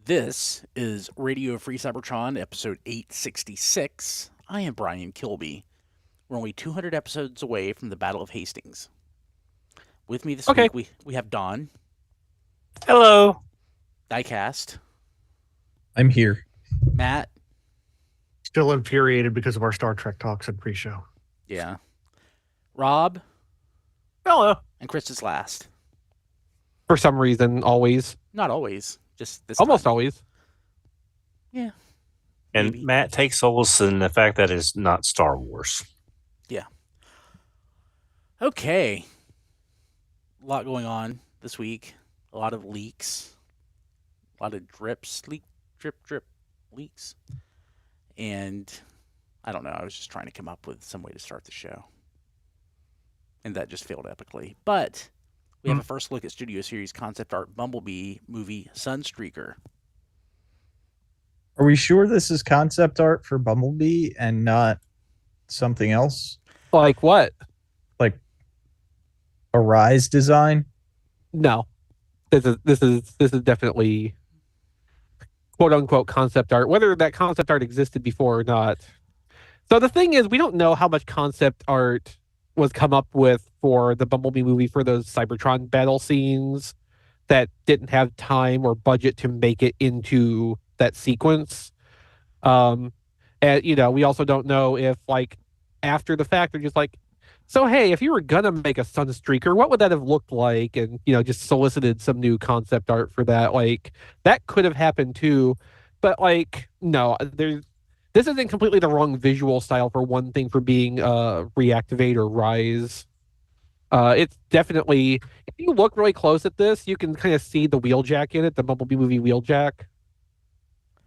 This is Radio Free Cybertron, episode 866. I am Brian Kilby. We're only 200 episodes away from the Battle of Hastings. With me this week, we have Don. Hello. Diecast. I'm here. Matt. Still infuriated because of our Star Trek talks and pre-show. Yeah. Rob. Hello. And Chris is last. For some reason, always. Not always. Just this Almost time. Always. Yeah. And Maybe. Matt takes solace in the fact that it's not Star Wars. Yeah. Okay. A lot going on this week. A lot of leaks. A lot of drip leaks. And I don't know. I was just trying to come up with some way to start the show. And that just failed epically. But we have a first look at Studio Series concept art Bumblebee movie Sunstreaker. Are we sure this is concept art for Bumblebee and not something else? Like what? Like a Rise design? No. This is definitely quote unquote concept art, whether that concept art existed before or not. So the thing is, we don't know how much concept art was come up with for the Bumblebee movie for those Cybertron battle scenes that didn't have time or budget to make it into that sequence. And we also don't know if after the fact they're just so hey, if you were gonna make a Sunstreaker, what would that have looked like? And just solicited some new concept art for that. That could have happened too, but no, this isn't completely the wrong visual style for one thing for being Reactivate or Rise. It's definitely, if you look really close at this, you can kind of see the wheeljack in it, the Bumblebee movie wheeljack.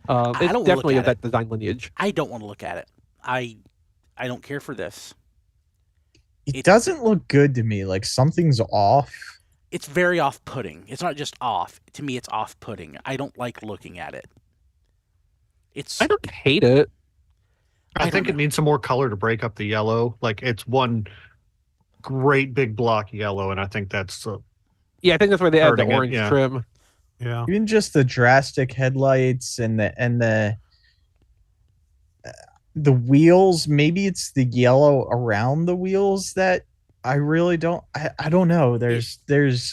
It's definitely of that design lineage. I don't want to look at it. I don't care for this. It doesn't look good to me. Something's off. It's very off-putting. It's not just off. To me, it's off-putting. I don't like looking at it. I don't hate it. I think it needs some more color to break up the yellow. It's one great big block yellow, and I think that's I think that's where they add the hurting it, orange yeah. trim. Yeah. Even just the drastic headlights and the wheels. Maybe it's the yellow around the wheels that I really don't. I don't know.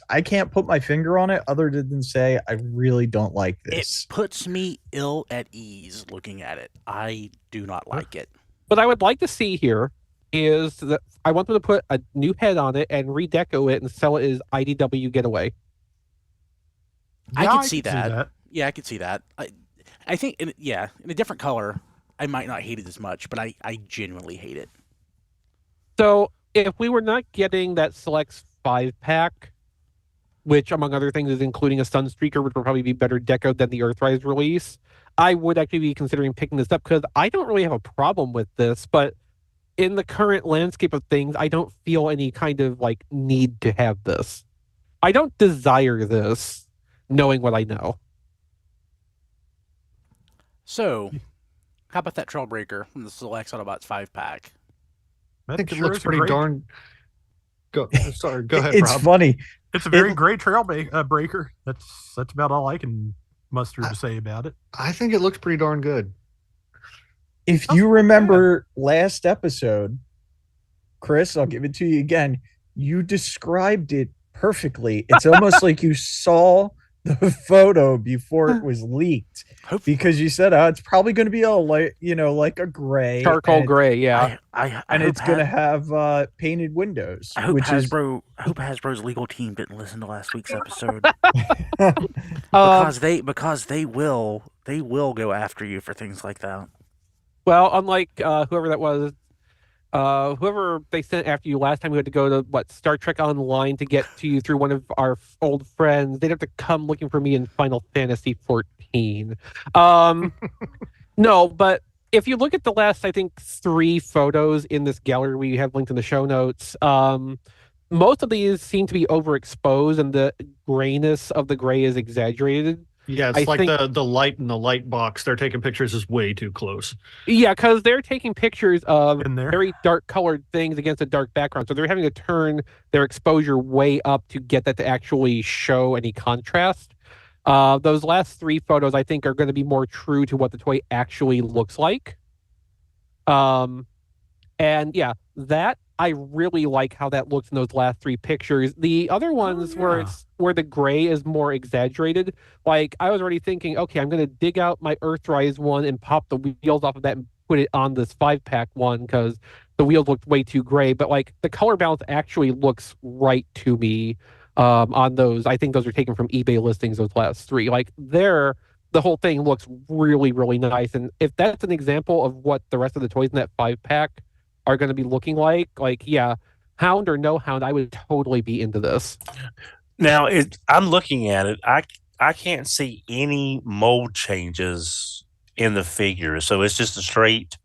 I can't put my finger on it other than say I really don't like this. It puts me ill at ease looking at it. I do not like it. What I would like to see here is that I want them to put a new head on it and redeco it and sell it as IDW Getaway. I could see that. Yeah, I could see that. I think, in a different color, I might not hate it as much, but I genuinely hate it. So if we were not getting that Select 5-pack, which among other things is including a Sunstreaker, which will probably be better decoed than the Earthrise release, I would actually be considering picking this up because I don't really have a problem with this, but in the current landscape of things, I don't feel any kind of need to have this. I don't desire this, knowing what I know. So, how about that Trailbreaker from the Select Autobots 5-pack? I think it looks pretty darn. Go ahead. It's Rob. funny. It's a very great breaker. That's about all I can muster to say about it. I think it looks pretty darn good. If you remember last episode, Chris, I'll give it to you again. You described it perfectly. It's almost like you saw the photo before it was leaked, because you said, it's probably going to be like a gray, charcoal gray, yeah. And it's going to have painted windows. I hope Hasbro's legal team didn't listen to last week's episode because they will go after you for things like that. Well, unlike whoever that was, whoever they sent after you last time, we had to go to Star Trek Online to get to you through one of our old friends. They'd have to come looking for me in Final Fantasy 14. No, but if you look at the last, I think, 3 photos in this gallery we have linked in the show notes, most of these seem to be overexposed, and the grayness of the gray is exaggerated. Yeah, it's the light in the light box. They're taking pictures is way too close. Yeah, because they're taking pictures of very dark colored things against a dark background. So they're having to turn their exposure way up to get that to actually show any contrast. Those last 3 photos, I think, are going to be more true to what the toy actually looks like. And yeah, that I really like how that looks in those last 3 pictures. The other ones where the gray is more exaggerated, like I was already thinking, okay, I'm going to dig out my Earthrise one and pop the wheels off of that and put it on this 5-pack one because the wheels looked way too gray. But like the color balance actually looks right to me on those. I think those are taken from eBay listings, those last 3. Like the whole thing looks really, really nice. And if that's an example of what the rest of the toys in that 5-pack are going to be looking like, yeah, Hound or no Hound, I would totally be into this. Now, I'm looking at it. I can't see any mold changes in the figure, so it's just a straight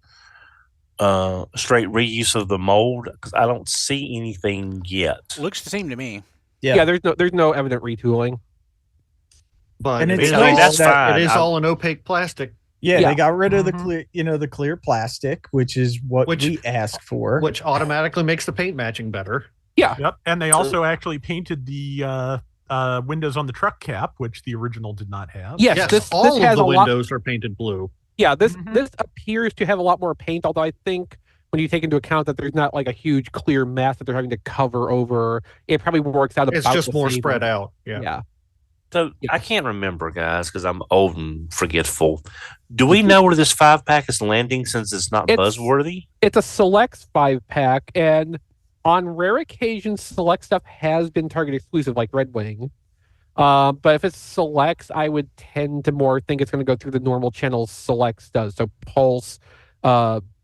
reuse of the mold because I don't see anything yet. Looks the same to me. Yeah, there's no evident retooling. But And it it's is nice all, that's fine. It is all an opaque plastic. Yeah, Yeah. they got rid of the Mhm. clear, the clear plastic, which is what we asked for. Which automatically makes the paint matching better. Yeah. Yep. And they also actually painted the windows on the truck cap, which the original did not have. Yes, this all has of the a lot. windows are painted blue. Yeah, this Mhm. appears to have a lot more paint, although I think when you take into account that there's not like a huge clear mass that they're having to cover over, it probably works out It's about just the more same. spread out. Yeah. Yeah. So Yeah. I can't remember, guys, because I'm old and forgetful. Do we know where this 5-pack is landing since it's not It's- buzzworthy? It's a Selects 5-pack, and on rare occasions, Select stuff has been Target exclusive, like Red Wing. But if it's Selects, I would tend to more think it's going to go through the normal channels Selects does. So Pulse,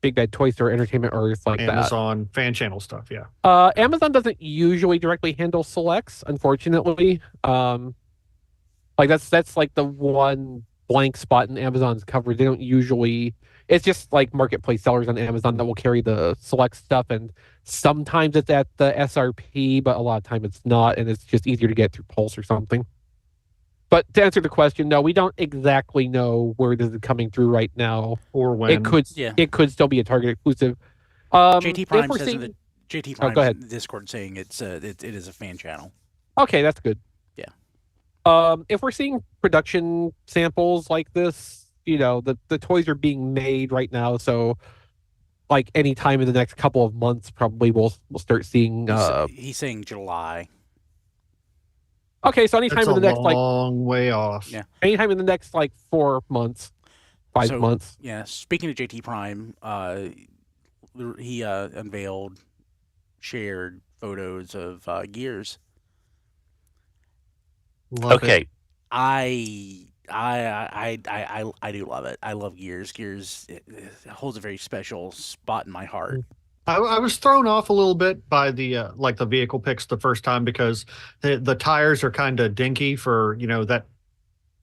Big Bad Toy Store, Entertainment Earth, like Amazon fan channel stuff. Yeah. that. Amazon doesn't usually directly handle Selects, unfortunately. Like that's like the one blank spot in Amazon's coverage. They don't usually. It's just like marketplace sellers on Amazon that will carry the Select stuff, and sometimes it's at the SRP, but a lot of time it's not, and it's just easier to get through Pulse or something. But to answer the question, no, we don't exactly know where this is coming through right now. Or when. It could still be a Target exclusive. JT if Prime we're says seeing- in the JT Oh, Prime go ahead. in the Discord saying it is a fan channel. Okay, that's good. Yeah. If we're seeing production samples like this, the toys are being made right now, so like any time in the next couple of months, probably we'll start seeing. He's saying July. Okay, so anytime That's in a the next long way off. Yeah. anytime in the next 4 months, 5 So- months. Yeah. Speaking of JT Prime, he unveiled, shared photos of Gears. Love it. Okay. I do love it. I love Gears. Gears it holds a very special spot in my heart. I was thrown off a little bit by the the vehicle picks the first time because the tires are kind of dinky for that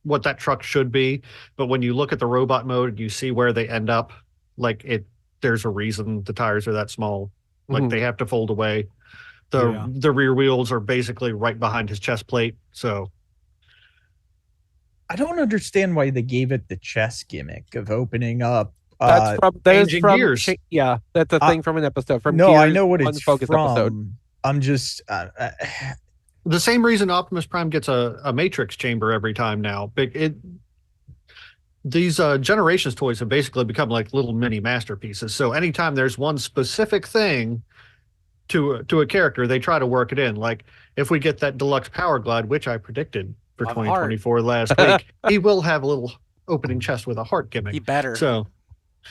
what that truck should be. But when you look at the robot mode, you see where they end up. There's a reason the tires are that small. Mhm. They have to fold away. Yeah. The rear wheels are basically right behind his chest plate. So I don't understand why they gave it the chess gimmick of opening up. That is changing from gears. Yeah, that's a thing from an episode. From No, I Gears know what it's Unfocused from. episode. I'm just the same reason Optimus Prime gets a Matrix chamber every time now. These Generations toys have basically become like little mini masterpieces. So anytime there's one specific thing to a character, they try to work it in. Like if we get that deluxe Power Glide, which I predicted for Of 2024 last week, he will have a little opening chest with a heart He gimmick. better. So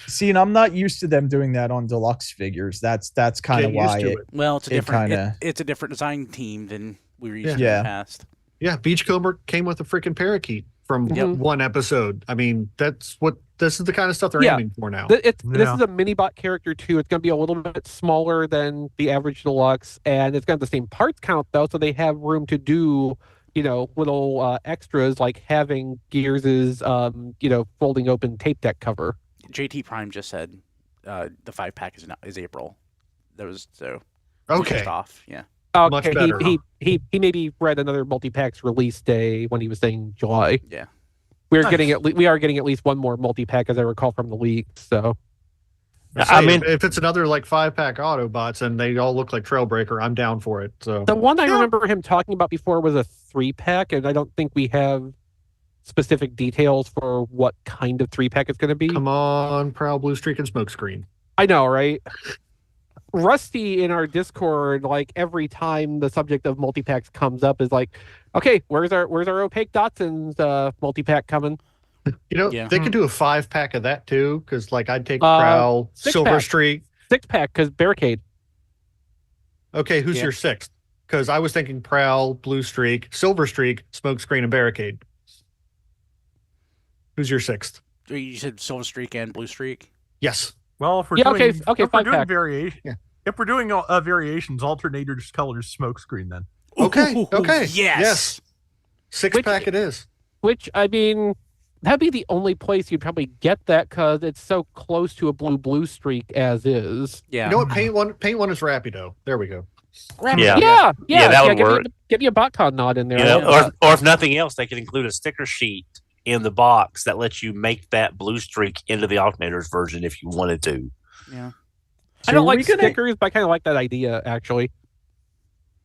see, and I'm not used to them doing that on deluxe figures. That's kind get of used why to it. it. Well, it's a It different. kinda- It's a different design team than we were used to in Yeah. the past. Yeah, Beachcomber came with a freaking parakeet from Yep. one episode. I mean, this is the kind of stuff they're Yeah. aiming for now. This Yeah. is a mini bot character too. It's going to be a little bit smaller than the average deluxe, and it's got the same parts count though, so they have room to do little extras like having Gears's folding open tape deck cover. JT Prime just said the 5-pack is April. That was so. Okay. Just off. Yeah. Much Okay, better. he maybe read another multi-pack's release day when he was saying July. Yeah. We are Nice. getting at least one more multi-pack, as I recall from the leak. So I mean- if it's another 5-pack Autobots and they all look like Trailbreaker, I'm down for it. So the one I remember him talking about before was a 3-pack, and I don't think we have specific details for what kind of 3-pack it's going to be. Come on, Prowl, Blue Streak, and Smokescreen. I know, right? Rusty in our Discord, like every time the subject of multi-packs comes up, is like, okay, where's our opaque Dotson's multi-pack coming? You know, Yeah. they could do a 5-pack of that too, because like I'd take Prowl, 6-pack. Silver Streak. 6-pack, because Barricade. Okay, who's Yeah. your 6th? Because I was thinking Prowl, Blue Streak, Silver Streak, Smokescreen, and Barricade. Who's your 6th? You said Silver Streak and Blue Streak? Yes. Well, if we're Yeah, doing, okay, if we're doing 5-pack. variation, Yeah. if we're doing variations, alternators, colors, smokescreen, then. Okay. Ooh, Okay. Yes. Yes. 6-pack it is. Which, I mean, that'd be the only place you'd probably get that, because it's so close to a blue streak as is. Yeah. You know what? Paint one is Rapido. There we go. Yeah. Yeah, that would give work. Give me a BotCon nod in there. You I know, love that. or if nothing else, they could include a sticker sheet in the box that lets you make that blue streak into the alternators version if you wanted to. Yeah. I don't like stickers, but I kind of like that idea, actually.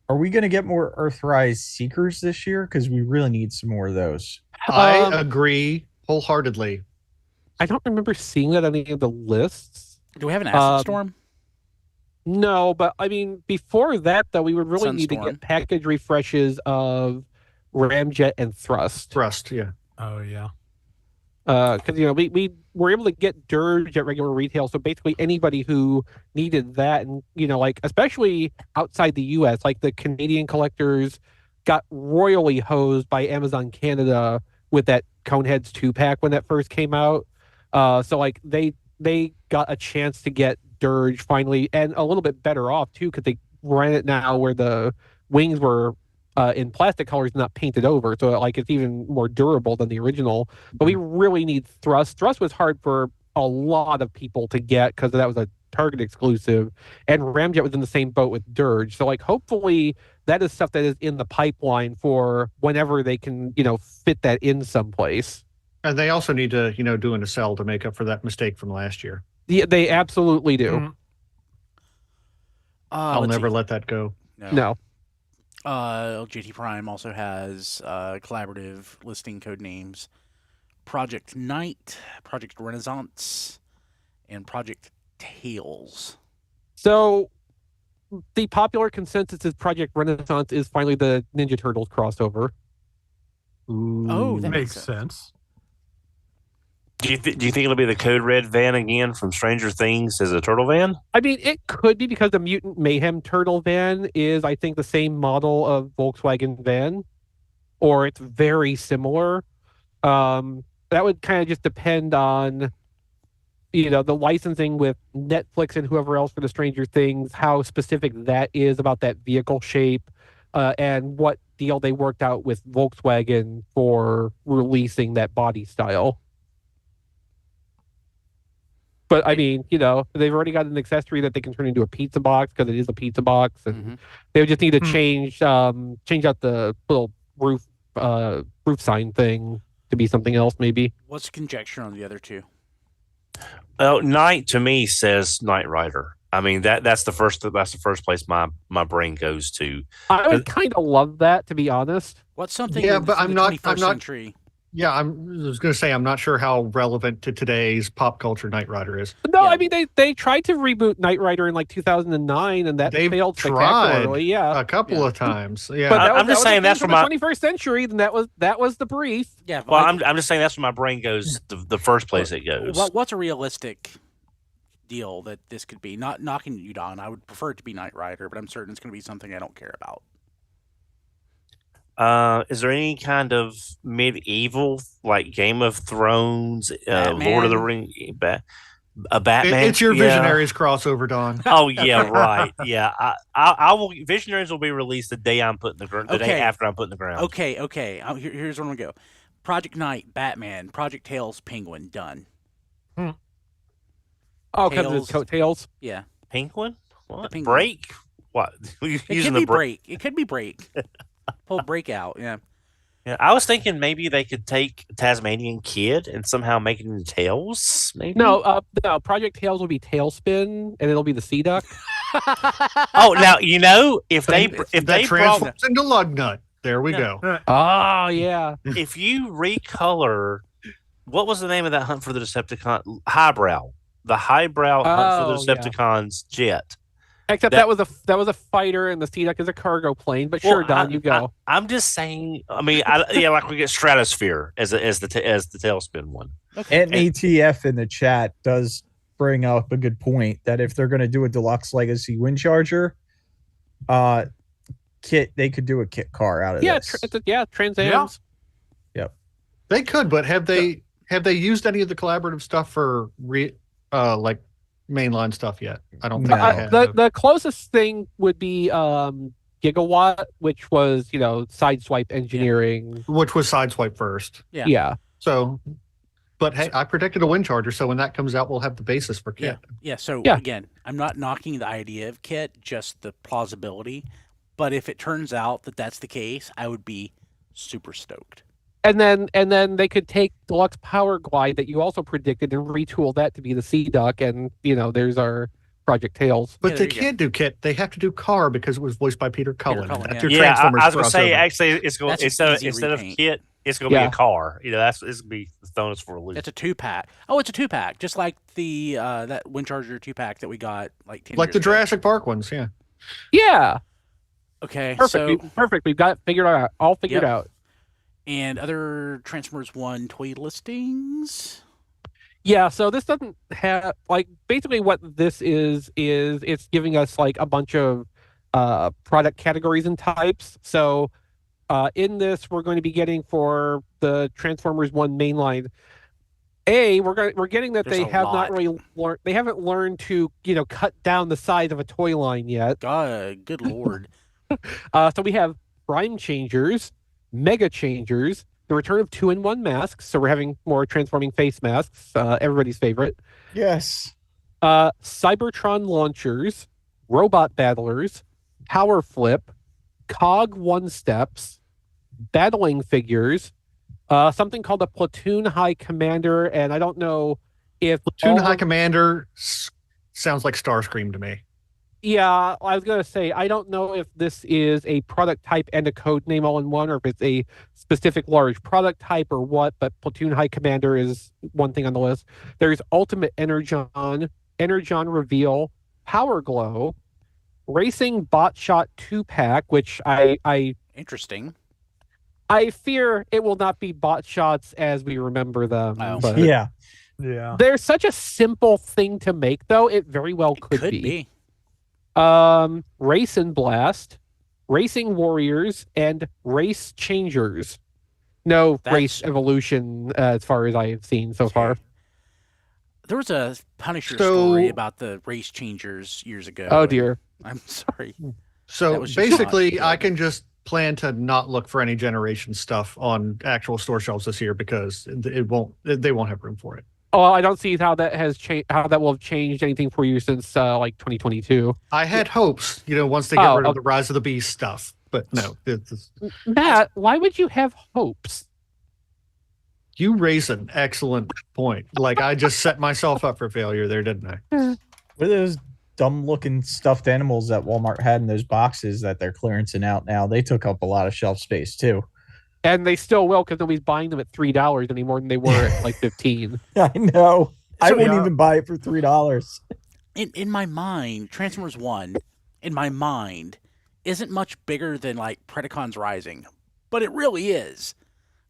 Are we going to get more Earthrise Seekers this year? Because we really need some more of those. I agree wholeheartedly. I don't remember seeing that on any of the lists. Do we have an Acid Storm? No, but I mean, before that, though, we would really need to Sunstorm. get package refreshes of Ramjet and Thrust. Thrust, yeah. Oh yeah. Because we were able to get Dirge at regular retail, so basically anybody who needed that, and like especially outside the U.S., like the Canadian collectors got royally hosed by Amazon Canada with that Coneheads 2-pack when that first came out. So like they got a chance to get Dirge finally, and a little bit better off too, because they ran it now where the wings were in plastic colors, not painted over, so like it's even more durable than the original. But we really need Thrust. Thrust was hard for a lot of people to get because that was a Target exclusive, and Ramjet was in the same boat with Dirge. So like hopefully that is stuff that is in the pipeline for whenever they can fit that in someplace. And they also need to, do an Accel to make up for that mistake from last year. Yeah, they absolutely do. Mhm. I'll never let that go. No. JT Prime also has collaborative listing code names: Project Night, Project Renaissance, and Project Tales. So the popular consensus is Project Renaissance is finally the Ninja Turtles crossover. Oh, that Makes sense. Do you think it'll be the Code Red van again from Stranger Things as a turtle van? I mean, it could be, because the Mutant Mayhem Turtle van is, I think, the same model of Volkswagen van, or it's very similar. That would kind of just depend on, the licensing with Netflix and whoever else for the Stranger Things, how specific that is about that vehicle shape, and what deal they worked out with Volkswagen for releasing that body style. But I mean, they've already got an accessory that they can turn into a pizza box, because it is a pizza box, and they would just need to change out the little roof sign thing to be something else, maybe. What's the conjecture on the other two? Well, Night to me says Knight Rider. I mean that's the first place my brain goes to. I would kind of love that, to be honest. What's something? Yeah, in but the I'm not- 21st century. Yeah, I was going to say, I'm not sure how relevant to today's pop culture Knight Rider is. No, Yeah. I mean they tried to reboot Knight Rider in like 2009, and that They've failed tried spectacularly. Yeah, a couple of times. Yeah, but I'm just saying that's from from the 21st century. Then that was the brief. Yeah. Well, I'm just saying that's where my brain goes. The first place it goes. What's a realistic deal that this could be? Not knocking you down. I would prefer it to be Knight Rider, but I'm certain it's going to be something I don't care about. Is there any kind of medieval, like Game of Thrones, Batman? Lord of the Rings, a Batman? it's your Yeah. Visionaries crossover, Don. Oh yeah, right. Yeah, I will. Visionaries will be released the day I'm putting the day Okay. after I'm putting the ground. Okay. Here's where I'm going to go. Project Night, Batman. Project Tales, Penguin. Done. Oh, because it's coattails. Yeah. Penguin? What? Penguin. Break? What? It Using could be the break. It could be break. Pull break out. Yeah. Yeah, I was thinking maybe they could take Tasmanian Kid and somehow make it into Tails. Maybe. No, Project Tails will be Tailspin, and it'll be the Sea Duck. Oh, now if they that brought transforms into Lugnut. There we go. Oh yeah. If you recolor, what was the name of that hunt for the Decepticon? Highbrow. The highbrow hunt for the Decepticons jet. Except that was a fighter, and the Sea-Duck is a cargo plane. But sure, Don, you go. I'm just saying. I mean, like we get Stratosphere as the tailspin one. Okay. And ATF in the chat does bring up a good point that if they're going to do a deluxe legacy Windcharger, kit, they could do a kit car out of this. Trans Ams. Yep. They could, but have they used any of the collaborative stuff for like mainline stuff yet? I don't think they have. The closest thing would be Gigawatt, which was Sideswipe Engineering, which was Sideswipe first. Yeah. So, but hey, I predicted a Windcharger, so when that comes out, we'll have the basis for kit. So again, I'm not knocking the idea of kit, just the plausibility. But if it turns out that that's the case, I would be super stoked. And then they could take Deluxe Power Glide that you also predicted and retool that to be the Sea-Duck, and there's our Project Tails. But they can't do kit; they have to do car because it was voiced by Peter Cullen. I was going to say actually, it's going instead of kit, it's going to be a car. It's going to be throwing us for a loop. It's a 2-pack. Oh, it's a 2-pack, just like the that Windcharger 2-pack that we got like 10 like years the ago. Jurassic Park ones. Yeah. Okay. Perfect. We've got it figured out. All figured out. And other Transformers 1 toy listings? Yeah, so this doesn't have, basically what this is it's giving us, a bunch of product categories and types. So in this, we're going to be getting for the Transformers 1 mainline, we're getting that they have not really learned, they haven't learned to, cut down the size of a toy line yet. God, good Lord. So we have Prime Changers, Mega Changers, the return of 2-in-1 masks. So we're having more transforming face masks, everybody's favorite. Yes. Cybertron launchers, robot battlers, power flip, cog 1-steps, battling figures, something called a platoon high commander, and I don't know if platoon high commander sounds like Starscream to me. Yeah, I was going to say, I don't know if this is a product type and a code name all in one, or if it's a specific large product type or what, but Platoon High Commander is one thing on the list. There's Ultimate Energon, Energon Reveal, Power Glow, Racing Bot Shot 2-pack, which I Interesting. I fear it will not be bot shots as we remember them. Oh. But Yeah. They're such a simple thing to make, though. It very well could be. Race and Blast, Racing Warriors, and Race Changers. No Race Evolution, as far as I have seen so far. There was a Punisher story about the Race Changers years ago. Oh dear. I'm sorry. So basically, I can just plan to not look for any generation stuff on actual store shelves this year because they won't have room for it. Oh, I don't see how that has changed. How that will have changed anything for you since 2022. I had hopes, once they get rid of the Rise of the Beast stuff, but no. Matt, why would you have hopes? You raise an excellent point. I just set myself up for failure there, didn't I? What are those dumb-looking stuffed animals that Walmart had in those boxes that they're clearancing out now? They took up a lot of shelf space too. And they still will because nobody's buying them at $3 any more than they were at $15. I know. I wouldn't even buy it for $3. In my mind, Transformers 1, in my mind, isn't much bigger than Predacons Rising. But it really is.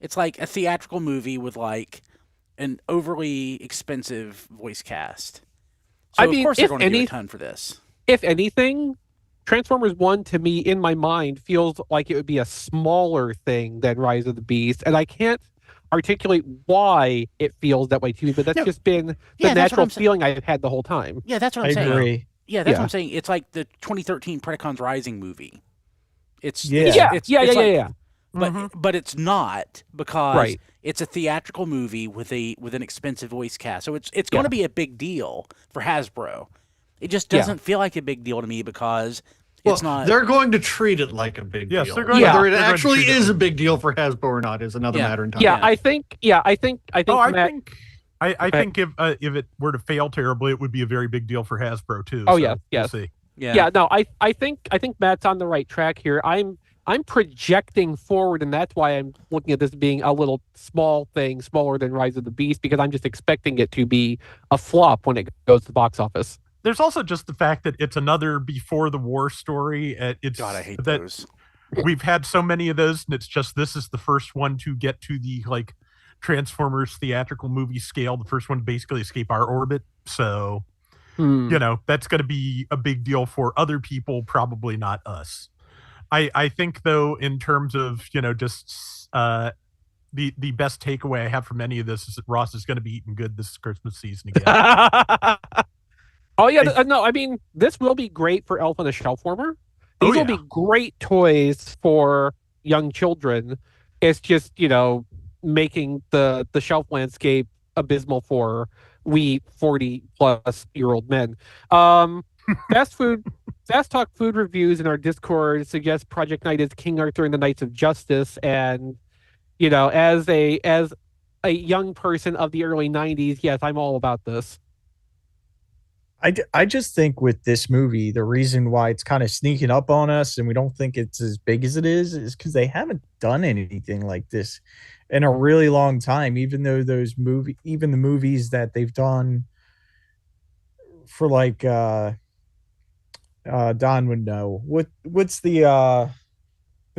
It's like a theatrical movie with an overly expensive voice cast. So of course they're going to do a ton for this. If anything, Transformers 1 to me in my mind feels like it would be a smaller thing than Rise of the Beast, and I can't articulate why it feels that way to me, but that's just been the natural feeling I've had the whole time. Yeah, that's what I'm saying. I agree. Yeah, that's what I'm saying. It's like the 2013 Predacons Rising movie. It's But it's not because it's a theatrical movie with an expensive voice cast. So it's going to be a big deal for Hasbro. It just doesn't feel like a big deal to me because it's not. They're going to treat it like a big deal. Whether it actually is a big deal for Hasbro or not is another matter in time. I think. I think if it were to fail terribly, it would be a very big deal for Hasbro too. Oh so yes. We'll see. Yeah. No, I think Matt's on the right track here. I'm I'm projecting forward, and that's why I'm looking at this being a little small thing, smaller than Rise of the Beast, because I'm just expecting it to be a flop when it goes to the box office. There's also just the fact that it's another before the war story. It's God, I hate that those. we've had so many of those, and it's just this is the first one to get to the like Transformers theatrical movie scale. The first one to basically escape our orbit. So you know that's going to be a big deal for other people, probably not us. I think though, in terms of just the best takeaway I have from any of this is that Ross is going to be eating good this Christmas season again. Oh yeah, no, I mean this will be great for Elf on a Shelf Warmer. These will be great toys for young children. It's just making the shelf landscape abysmal for we 40-plus-year-old men. Fast Talk Food Reviews in our Discord suggests Project Night is King Arthur and the Knights of Justice, and as a young person of the early 90s, yes, I'm all about this. I just think with this movie, the reason why it's kind of sneaking up on us and we don't think it's as big as it is because they haven't done anything like this in a really long time. Even though even the movies that they've done for like Don would know what's the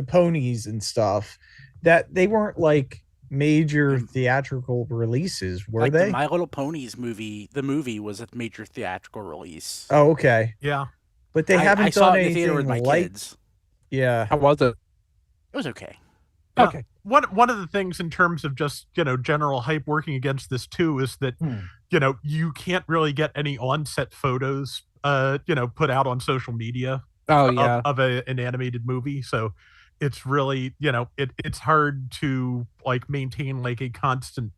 ponies and stuff, that they weren't like major theatrical releases, were like they? The My Little Ponies movie, the movie was a major theatrical release. Oh, okay. Yeah. But they haven't I saw done it in the anything theater with my like kids. Yeah. How was it? It was okay. Yeah. Okay. One of the things in terms of just general hype working against this too is that you can't really get any on-set photos put out on social media of an animated movie, so it's really it's hard to like maintain like a constant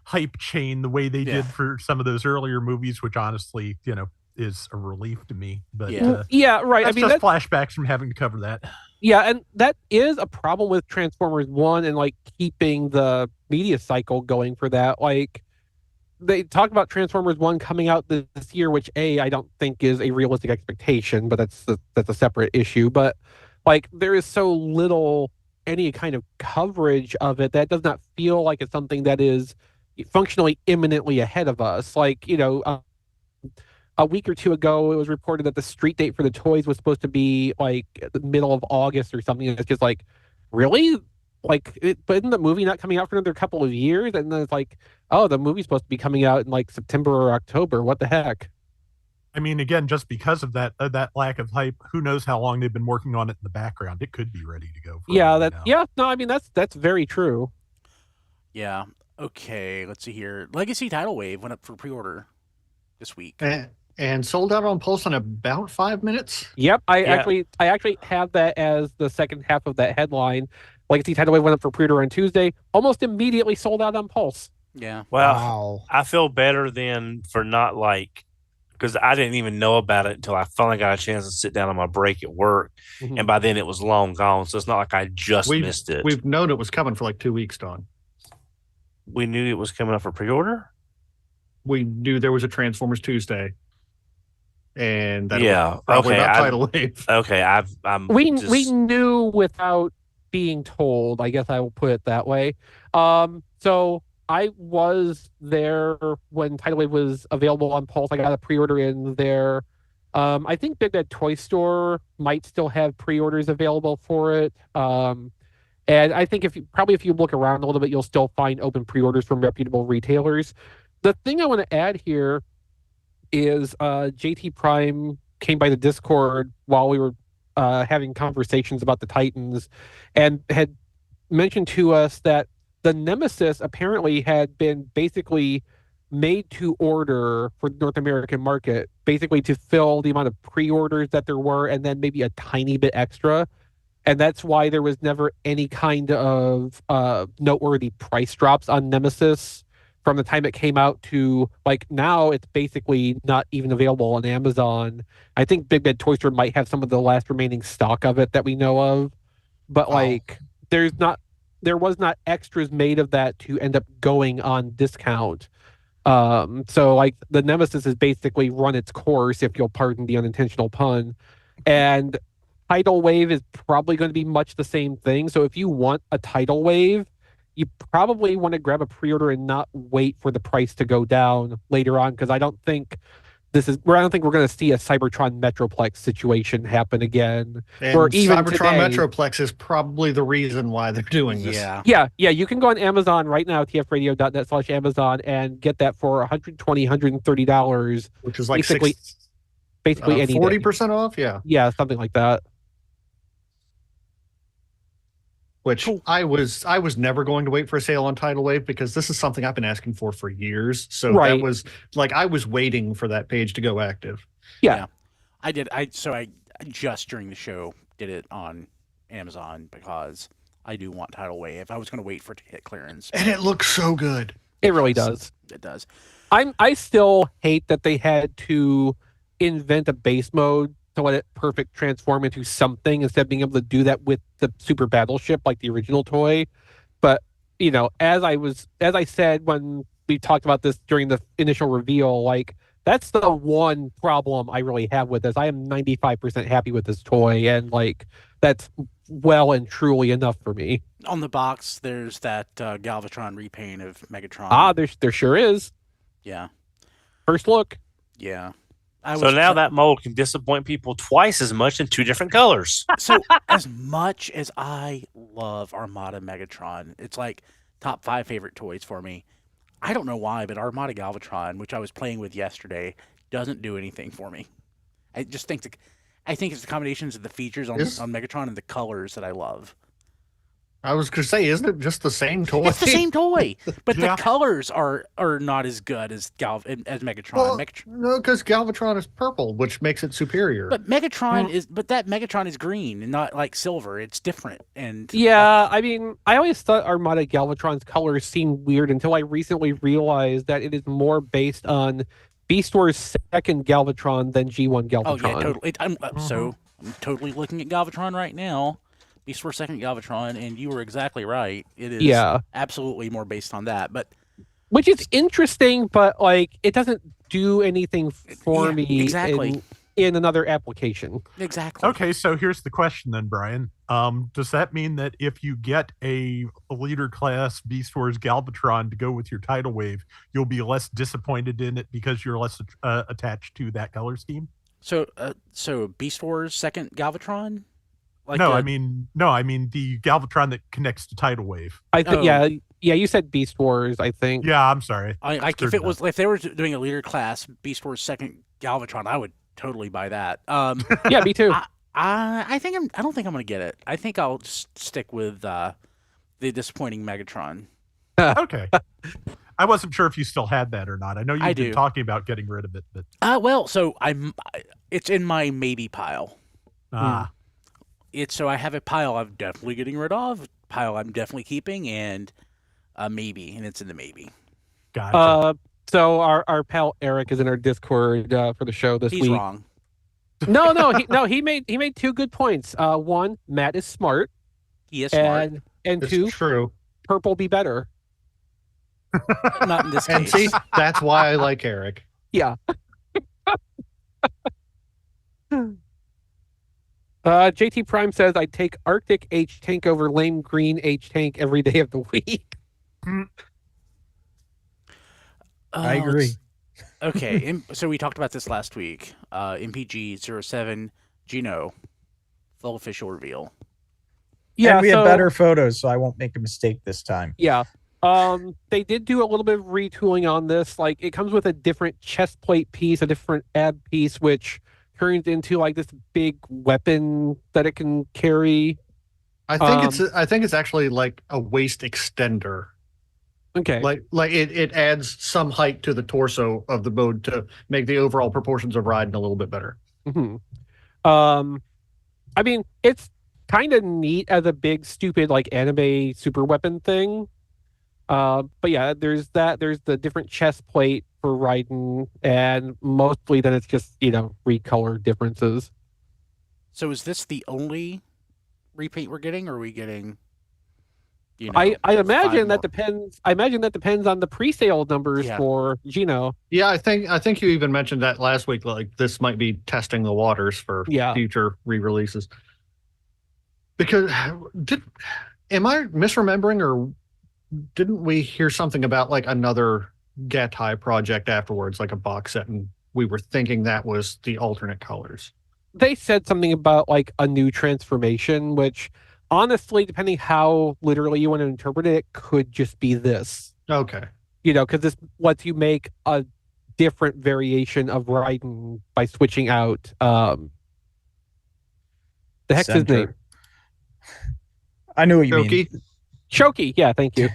hype chain the way they did for some of those earlier movies, which honestly is a relief to me. But right. That's just flashbacks from having to cover that. Yeah, and that is a problem with Transformers 1 and like keeping the media cycle going for that. Like they talk about Transformers 1 coming out this year, which I don't think is a realistic expectation, but that's a separate issue. But like there is so little any kind of coverage of it that does not feel like it's something that is functionally imminently ahead of us. Like a week or two ago, it was reported that the street date for the toys was supposed to be like the middle of August or something. And it's just like, really? Like, but isn't the movie not coming out for another couple of years? And then it's like, oh, the movie's supposed to be coming out in like September or October. What the heck? I mean, again, just because of that lack of hype, who knows how long they've been working on it in the background? It could be ready to go. No, I mean that's very true. Yeah. Okay. Let's see here. Legacy Tidal Wave went up for pre-order this week. And sold out on Pulse in about 5 minutes. Yep, I actually have that as the second half of that headline. Legacy Tidal Wave went up for pre-order on Tuesday. Almost immediately sold out on Pulse. Yeah. Well, wow. I feel better then for not because I didn't even know about it until I finally got a chance to sit down on my break at work. Mm-hmm. And by then it was long gone. So it's not like I just missed it. We've known it was coming for like 2 weeks, Don. We knew it was coming up for pre-order? We knew there was a Transformers Tuesday. And that okay. Tidal Wave. Okay, we knew without being told. I guess I will put it that way. So I was there when Tidal Wave was available on Pulse. I got a pre-order in there. I think Big Bad Toy Store might still have pre-orders available for it. And I think if you look around a little bit, you'll still find open pre-orders from reputable retailers. The thing I want to add here is JT Prime came by the Discord while we were having conversations about the Titans and had mentioned to us that the Nemesis apparently had been basically made to order for the North American market, basically to fill the amount of pre-orders that there were and then maybe a tiny bit extra. And that's why there was never any kind of noteworthy price drops on Nemesis from the time it came out to like now. It's basically not even available on Amazon. I think Big Bad Toy Store might have some of the last remaining stock of it that we know of, but like there was not extras made of that to end up going on discount. So like the Nemesis has basically run its course, if you'll pardon the unintentional pun. And Tidal Wave is probably going to be much the same thing. So if you want a Tidal Wave, you probably want to grab a pre-order and not wait for the price to go down later on, because I don't think we're going to see a Cybertron Metroplex situation happen again. And or even Cybertron today, Metroplex is probably the reason why they're doing this. Yeah. You can go on Amazon right now, tfradio.net/Amazon, and get that for $120, $130, which is like basically any 40% off. Yeah, something like that. Which I was never going to wait for a sale on Tidal Wave, because this is something I've been asking for years. So that was like, I was waiting for that page to go active. Yeah. I did. I just during the show did it on Amazon because I do want Tidal Wave. I was going to wait for it to hit clearance. And it looks so good. It really does. It does. I still hate that they had to invent a base mode to let it perfect transform into something instead of being able to do that with the Super Battleship like the original toy. But, as I said when we talked about this during the initial reveal, like, that's the one problem I really have with this. I am 95% happy with this toy, and like, that's well and truly enough for me. On the box, there's that Galvatron repaint of Megatron. There sure is. Yeah. First look. Yeah. So now that mold can disappoint people twice as much in two different colors. So as much as I love Armada Megatron, it's like top 5 favorite toys for me. I don't know why, but Armada Galvatron, which I was playing with yesterday, doesn't do anything for me. I just think it's the combinations of the features on Megatron and the colors that I love. I was going to say, isn't it just the same toy? It's the same toy, but the colors are not as good as Megatron. Well, no, because Galvatron is purple, which makes it superior. But that Megatron is green and not like silver. It's different. And I always thought Armada Galvatron's colors seemed weird until I recently realized that it is more based on Beast Wars' second Galvatron than G1 Galvatron. Oh yeah, totally. So I'm totally looking at Galvatron right now. Beast Wars second Galvatron, and you were exactly right. It is absolutely more based on that, but which is interesting, but like, it doesn't do anything for me in another application. Exactly. Okay, so here's the question then, Brian. Does that mean that if you get a leader class Beast Wars Galvatron to go with your Tidal Wave, you'll be less disappointed in it because you're less attached to that color scheme? So Beast Wars second Galvatron? I mean the Galvatron that connects to Tidal Wave. I think yeah, you said Beast Wars, I think. Yeah, I'm sorry. If they were doing a leader class Beast Wars second Galvatron, I would totally buy that. Yeah, me too. I don't think I'm going to get it. I think I'll just stick with the disappointing Megatron. Okay. I wasn't sure if you still had that or not. I know you've been talking about getting rid of it, but so it's in my maybe pile. So I have a pile I'm definitely getting rid of, pile I'm definitely keeping, and a maybe, and it's in the maybe. Gotcha. So our pal Eric is in our Discord for the show this week. He's wrong. No, he made 2 good points. One, Matt is smart. He is smart. And it's 2, true. Purple be better. Not in this case. And see, that's why I like Eric. Yeah. JT Prime says, I'd take Arctic H-Tank over lame green H-Tank every day of the week. I agree. Okay, so we talked about this last week. MPG-07 Gino, full official reveal. Yeah, and we had better photos, so I won't make a mistake this time. Yeah. They did do a little bit of retooling on this. Like, it comes with a different chest plate piece, a different ab piece, which turns into like this big weapon that it can carry. I think it's actually like a waist extender. Okay. Like it adds some height to the torso of the mode to make the overall proportions of riding a little bit better. Mm-hmm. I mean, it's kind of neat as a big stupid like anime super weapon thing. But yeah, there's the different chest plate for riding, and mostly then it's just, recolor differences. So is this the only repaint we're getting, or are we getting I imagine that depends. I imagine that depends on the pre-sale numbers for Gino. Yeah, I think you even mentioned that last week. Like, this might be testing the waters for future re-releases. Because am I misremembering, or didn't we hear something about like another Gatai project afterwards, like a box set, and we were thinking that was the alternate colors? They said something about like a new transformation, which honestly, depending how literally you want to interpret it, it could just be this. Okay. Because this lets you make a different variation of Raiden by switching out the heck's his name? I know what you mean. Shoki, yeah, thank you.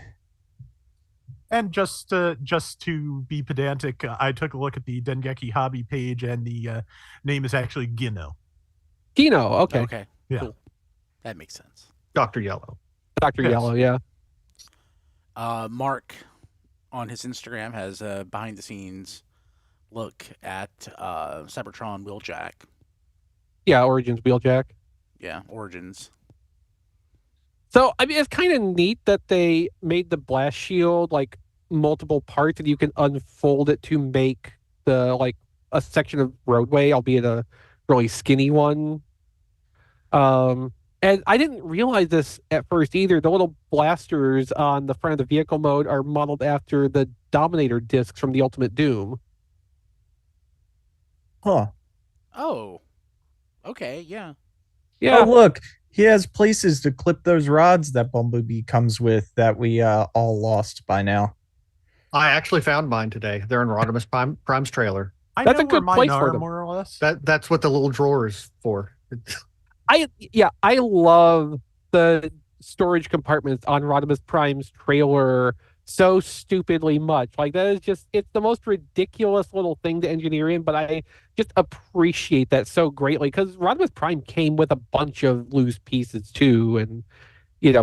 And just to be pedantic, I took a look at the Dengeki hobby page, and the name is actually Gino. Gino, okay. Okay, yeah, cool. That makes sense. Dr. Yellow. Dr. Yes. Yellow, yeah. Mark on his Instagram has a behind-the-scenes look at Cybertron Wheeljack. Yeah, Origins Wheeljack. Yeah, Origins. So, I mean, it's kind of neat that they made the blast shield like multiple parts, and you can unfold it to make a section of roadway, albeit a really skinny one. And I didn't realize this at first either. The little blasters on the front of the vehicle mode are modeled after the Dominator discs from the Ultimate Doom. Huh. Oh, okay, yeah. Yeah. Oh, look, he has places to clip those rods that Bumblebee comes with that we all lost by now. I actually found mine today. They're in Rodimus Prime's trailer. That's know a good where place mine for are, them. more or less. That's what the little drawer is for. I love the storage compartments on Rodimus Prime's trailer so stupidly much. Like, that is just, it's the most ridiculous little thing to engineer in, but I just appreciate that so greatly, because Rodimus Prime came with a bunch of loose pieces too, and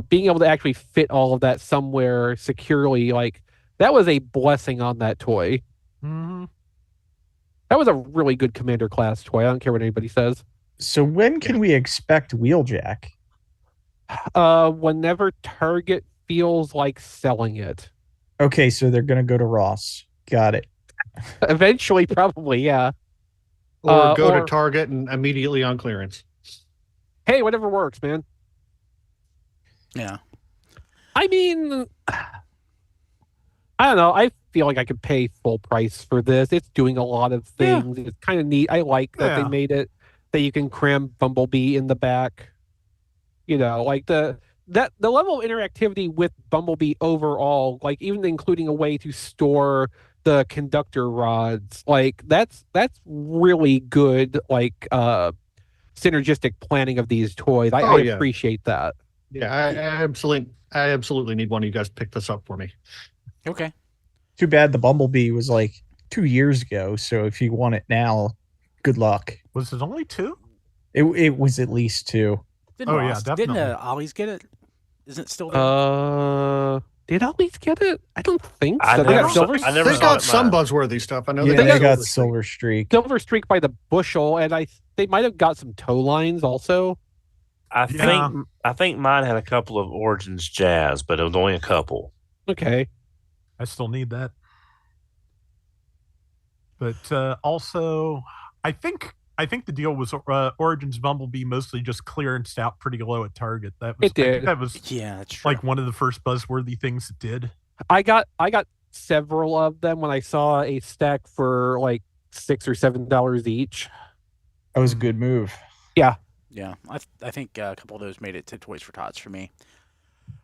being able to actually fit all of that somewhere securely, like, that was a blessing on that toy. Mm-hmm. That was a really good Commander class toy. I don't care what anybody says. So when can we expect Wheeljack? Whenever Target feels like selling it. Okay, so they're going to go to Ross. Got it. Eventually, probably, yeah. Or go to Target and immediately on clearance. Hey, whatever works, man. Yeah. I mean, I don't know. I feel like I could pay full price for this. It's doing a lot of things. Yeah. It's kind of neat. I like that they made it that you can cram Bumblebee in the back. Like the level of interactivity with Bumblebee overall, like even including a way to store the conductor rods, like that's really good, like synergistic planning of these toys. I appreciate that. Yeah, I absolutely need one of you guys to pick this up for me. Okay. Too bad the Bumblebee was like 2 years ago, so if you want it now, good luck. Was it only 2? It was at least 2. Definitely. Didn't Ollie's get it? Isn't it still there? Did Ollie's get it? I don't think so. I They never got saw- Silver. I never They saw got it some mine. buzzworthy stuff. I know Yeah, they they got Silver Silver Streak. Silver Streak by the bushel, and they might have got some tow lines also. I think mine had a couple of Origins Jazz, but it was only a couple. Okay. I still need that. But also, I think the deal was Origins Bumblebee mostly just clearanced out pretty low at Target. That was, it did. I think that was that's true. like one of the first buzzworthy things it did. I got several of them when I saw a stack for like $6 or $7 each. That was a good move. Yeah. Yeah, I think a couple of those made it to Toys for Tots for me.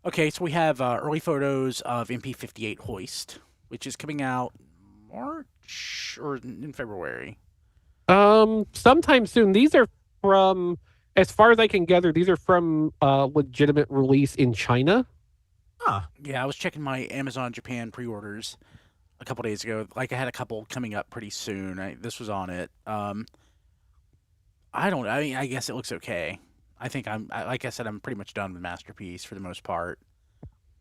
Okay, so we have early photos of MP-58 Hoist, which is coming out March or in February. Sometime soon. These are from, as far as I can gather, these are from legitimate release in China. Huh. Yeah, I was checking my Amazon Japan pre-orders a couple days ago. Like, I had a couple coming up pretty soon. This was on it. I don't know. I mean, I guess it looks okay. I think like I said, I'm pretty much done with Masterpiece for the most part.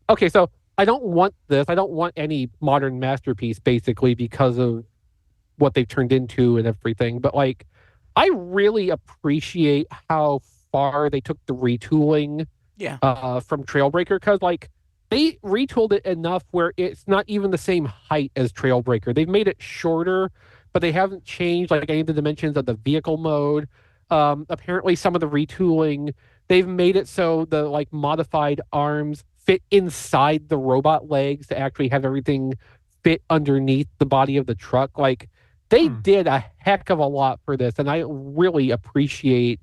Okay, so I don't want this. I don't want any modern Masterpiece, basically, because of what they've turned into and everything. But, like, I really appreciate how far they took the retooling from Trailbreaker, because, like, they retooled it enough where it's not even the same height as Trailbreaker. They've made it shorter, but they haven't changed, like, any of the dimensions of the vehicle mode. Apparently, some of the retooling they've made it so the like modified arms fit inside the robot legs to actually have everything fit underneath the body of the truck. Like they did a heck of a lot for this, and I really appreciate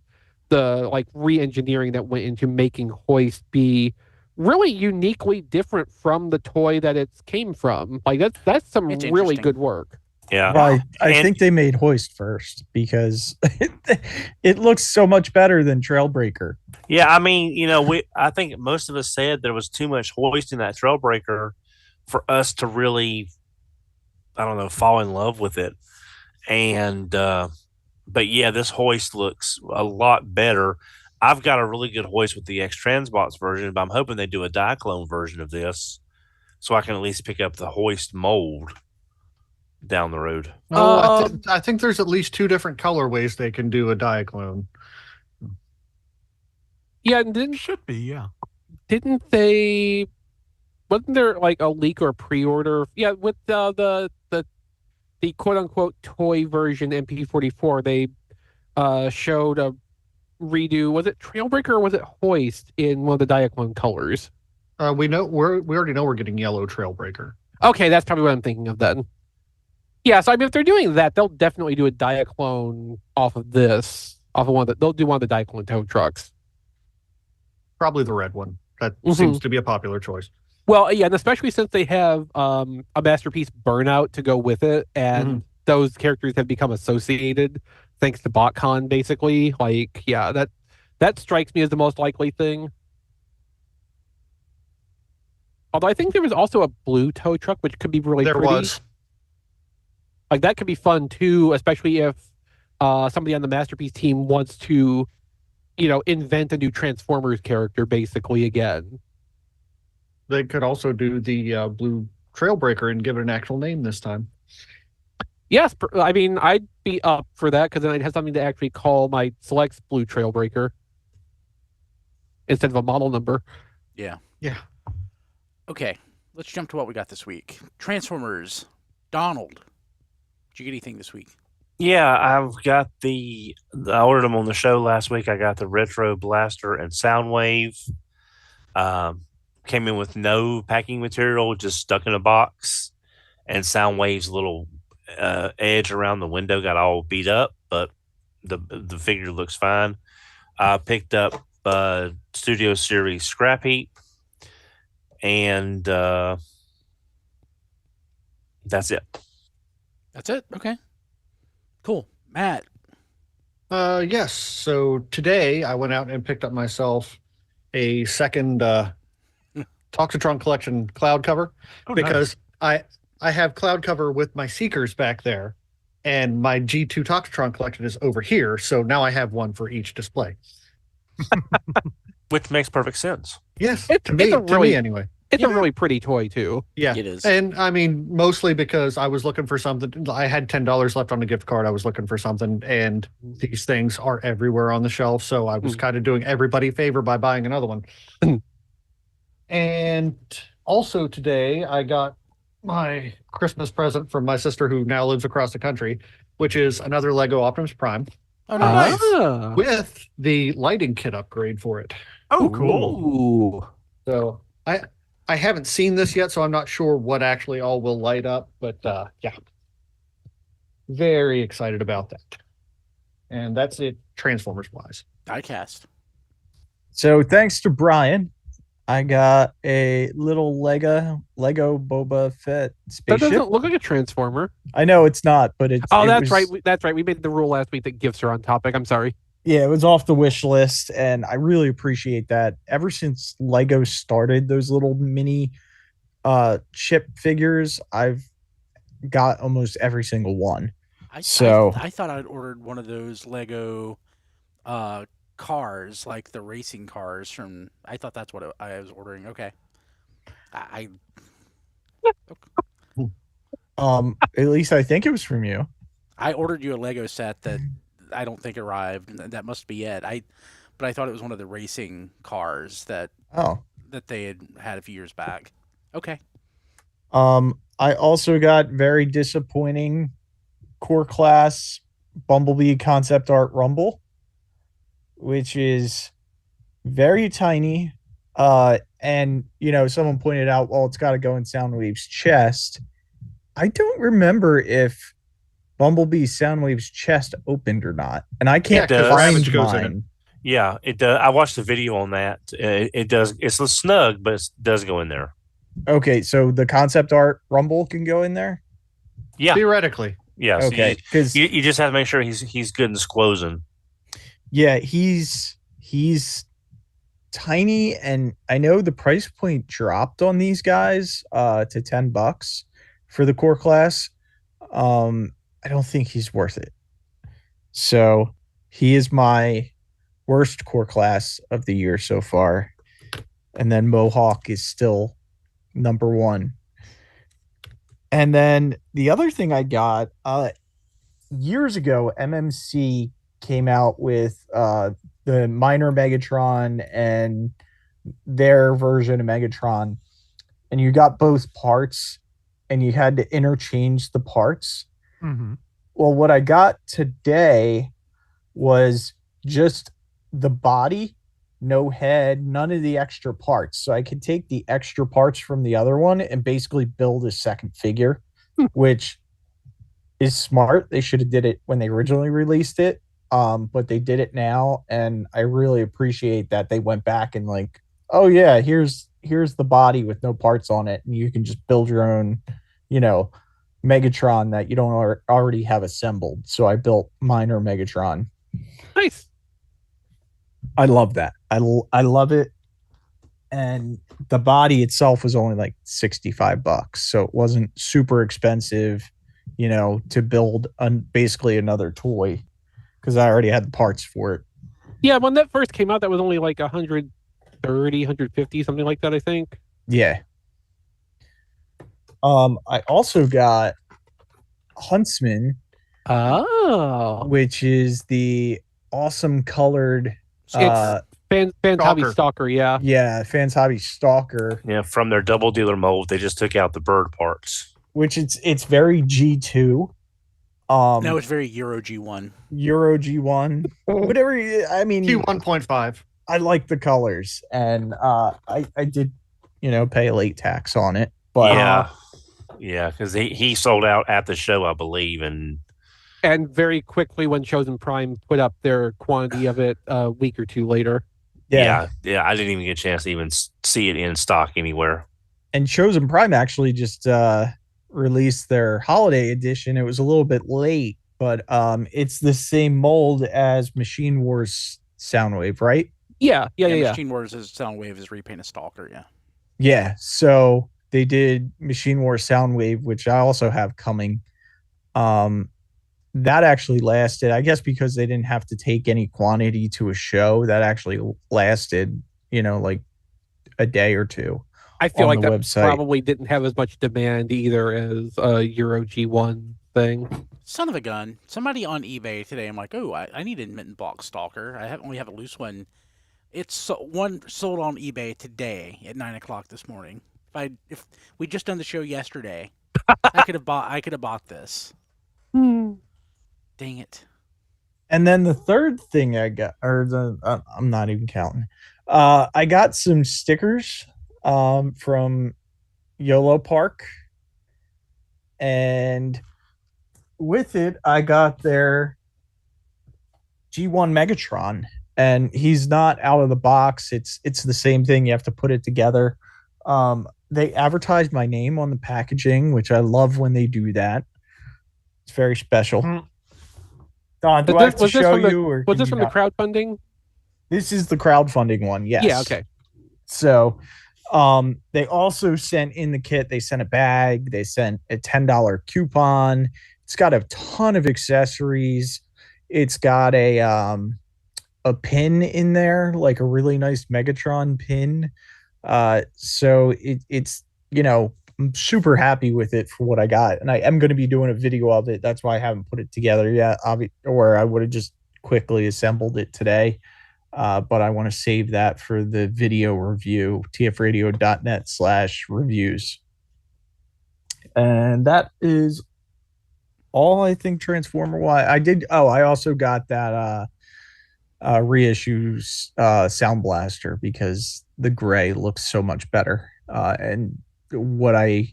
the like re-engineering that went into making Hoist be really uniquely different from the toy that it came from. Like that's some It's really interesting. good work. Yeah. Well, I think they made Hoist first because it looks so much better than Trailbreaker. Yeah, I mean, I think most of us said there was too much Hoist in that Trailbreaker for us to really, I don't know, fall in love with it. And but yeah, this Hoist looks a lot better. I've got a really good Hoist with the X Transbots version, but I'm hoping they do a Diaclone version of this so I can at least pick up the Hoist mold down the road. I think there's at least 2 different colorways they can do a Diaclone. Yeah, and should be, yeah. Didn't they? Wasn't there like a leak or pre-order? Yeah, with the quote unquote toy version MP-44, they showed a redo. Was it Trailbreaker or was it Hoist in one of the Diaclone colors? We already know we're getting yellow Trailbreaker. Okay, that's probably what I'm thinking of then. Yeah, so I mean, if they're doing that, they'll definitely do a Diaclone off of one that they'll do one of the Diaclone tow trucks. Probably the red one. That seems to be a popular choice. Well, yeah, and especially since they have a Masterpiece Burnout to go with it, and those characters have become associated thanks to BotCon, basically. Like, yeah, that strikes me as the most likely thing. Although I think there was also a blue tow truck, which could be really pretty. There was. Like, that could be fun, too, especially if somebody on the Masterpiece team wants to, invent a new Transformers character, basically, again. They could also do the blue Trailbreaker and give it an actual name this time. Yes, I mean, I'd be up for that because then I'd have something to actually call my Select's blue Trailbreaker instead of a model number. Yeah. Yeah. Okay, let's jump to what we got this week. Transformers. Donald. Did you get anything this week? Yeah, I've got I ordered them on the show last week. I got the Retro Blaster and Soundwave. Came in with no packing material, just stuck in a box. And Soundwave's little edge around the window got all beat up, but the figure looks fine. I picked up Studio Series Scrap Heap, and that's it. That's it? Okay. Cool. Matt. Yes. So today I went out and picked up myself a second Toxitron Collection Cloudcover because nice. I have Cloudcover with my Seekers back there, and my G2 Toxitron Collection is over here. So now I have one for each display. Which makes perfect sense. Yes, to me anyway. It's a really pretty toy, too. Yeah, it is. And I mean, mostly because I was looking for something. I had $10 left on the gift card. I was looking for something, and these things are everywhere on the shelf. So I was kind of doing everybody a favor by buying another one. And also today, I got my Christmas present from my sister who now lives across the country, which is another Lego Optimus Prime. Oh, nice. With the lighting kit upgrade for it. Oh, cool. Ooh. So I haven't seen this yet, so I'm not sure what actually all will light up, but yeah. Very excited about that. And that's it, Transformers-wise. Diecast. So thanks to Brian, I got a little Lego Boba Fett spaceship. That doesn't look like a Transformer. I know it's not, but it's... Oh, that's right. That's right. We made the rule last week that gifts are on topic. I'm sorry. Yeah, it was off the wish list, and I really appreciate that. Ever since Lego started those little mini chip figures, I've got almost every single one. I thought I'd ordered one of those Lego cars, like the racing cars from... I thought that's what I was ordering. Okay. At least I think it was from you. I ordered you a Lego set that I don't think arrived. That must be it. But I thought it was one of the racing cars that they had a few years back. Okay. I also got very disappointing Core Class Bumblebee concept art Rumble, which is very tiny. And someone pointed out, well, it's got to go in Soundwave's chest. I don't remember if Bumblebee's Soundwave's chest opened or not, and I can't find mine. Yeah, it does. I watched the video on that. It does. It's a snug, but it does go in there. Okay, so the concept art Rumble can go in there. Yeah, theoretically. Yeah. So okay, because you just have to make sure he's good and squozing. Yeah, he's tiny, and I know the price point dropped on these guys to $10 for the core class. I don't think he's worth it. So he is my worst core class of the year so far. And then Mohawk is still number one. And then the other thing I got years ago, MMC came out with the minor Megatron and their version of Megatron. And you got both parts and you had to interchange the parts. Mm-hmm. Well, what I got today was just the body, no head, none of the extra parts. So I could take the extra parts from the other one and basically build a second figure, which is smart. They should have did it when they originally released it, but they did it now, and I really appreciate that they went back and like, oh yeah, here's the body with no parts on it, and you can just build your own, Megatron that you don't already have assembled. So I built minor Megatron. Nice. I love that. I love it. And the body itself was only like $65, so it wasn't super expensive, to build basically another toy, because I already had the parts for it. Yeah, when that first came out, that was only like 130, 150, something like that, I think. Yeah. I also got Huntsman. Oh. Which is the awesome colored Fans Hobby Stalker, yeah. Yeah, Fans Hobby Stalker. Yeah, from their double dealer mold, they just took out the bird parts. Which it's very G2. No, it's very Euro G1. Euro G1. Whatever. I mean, G1.5. I like the colors, and I did, pay a late tax on it. But yeah, because he sold out at the show, I believe, and very quickly when Chosen Prime put up their quantity of it a week or two later. Yeah, I didn't even get a chance to even see it in stock anywhere. And Chosen Prime actually just released their holiday edition. It was a little bit late, but it's the same mold as Machine Wars Soundwave, right? Yeah. Machine Wars' Soundwave is repainted Stalker, yeah. Yeah, so they did Machine Wars Soundwave, which I also have coming. That actually lasted, I guess, because they didn't have to take any quantity to a show. That actually lasted, like a day or two. I feel like that website. Probably didn't have as much demand either as a Euro G1 thing. Son of a gun. Somebody on eBay today, I'm like, oh, I need an mitten box Stalker. I only have a loose one. It's one sold on eBay today at 9:00 this morning. If we just done the show yesterday, I could have bought this. Dang it. And then the third thing I got, I'm not even counting. I got some stickers from YOLO Park, and with it I got their G1 Megatron, and he's not out of the box. It's the same thing. You have to put it together. They advertised my name on the packaging, which I love when they do that. It's very special. Don, do I have to show you? Or was this from the crowdfunding? This is the crowdfunding one, yes. Yeah, okay. So they also sent in the kit, they sent a bag, they sent a $10 coupon. It's got a ton of accessories. It's got a pin in there, like a really nice Megatron pin. So it's, I'm super happy with it for what I got. And I am going to be doing a video of it. That's why I haven't put it together yet, or I would have just quickly assembled it today. But I want to save that for the video review, tfradio.net/reviews. And that is all I think Transformer-wise. I also got that reissues Sound Blaster because the gray looks so much better. And what I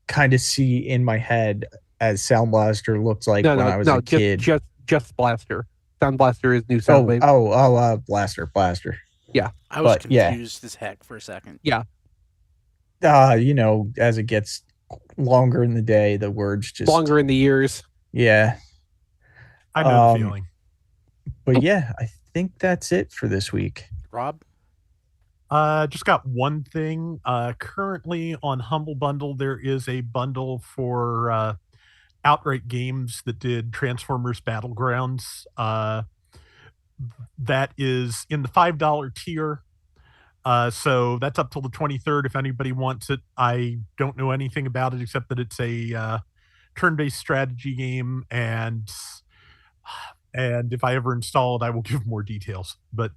kind of see in my head as Sound Blaster looked like when I was a kid. Just Blaster. Sound Blaster is new Soundwave. Blaster. Yeah. I was confused as heck for a second. Yeah. As it gets longer in the day, the words just longer in the years. Yeah. I know the feeling. But yeah, I think that's it for this week. Rob? Just got one thing. Currently on Humble Bundle, there is a bundle for Outright Games that did Transformers Battlegrounds. That is in the $5 tier. So that's up till the 23rd if anybody wants it. I don't know anything about it except that it's a turn-based strategy game, and if I ever install it, I will give more details. But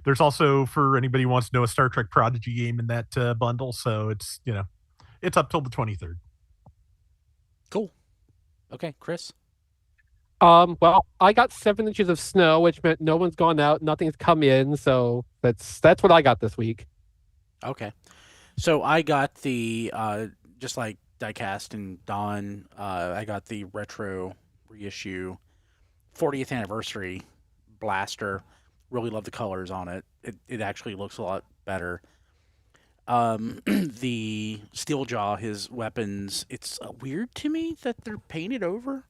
there's also, for anybody who wants to know, a Star Trek Prodigy game in that bundle. So it's up till the 23rd. Cool. Okay, Chris? Well, I got 7 inches of snow, which meant no one's gone out, nothing's come in, so that's what I got this week. Okay. So I got the just like Diecast and Don, I got the retro reissue 40th anniversary blaster. Really love the colors on it. It actually looks a lot better. The Steeljaw, his weapons, it's weird to me that they're painted over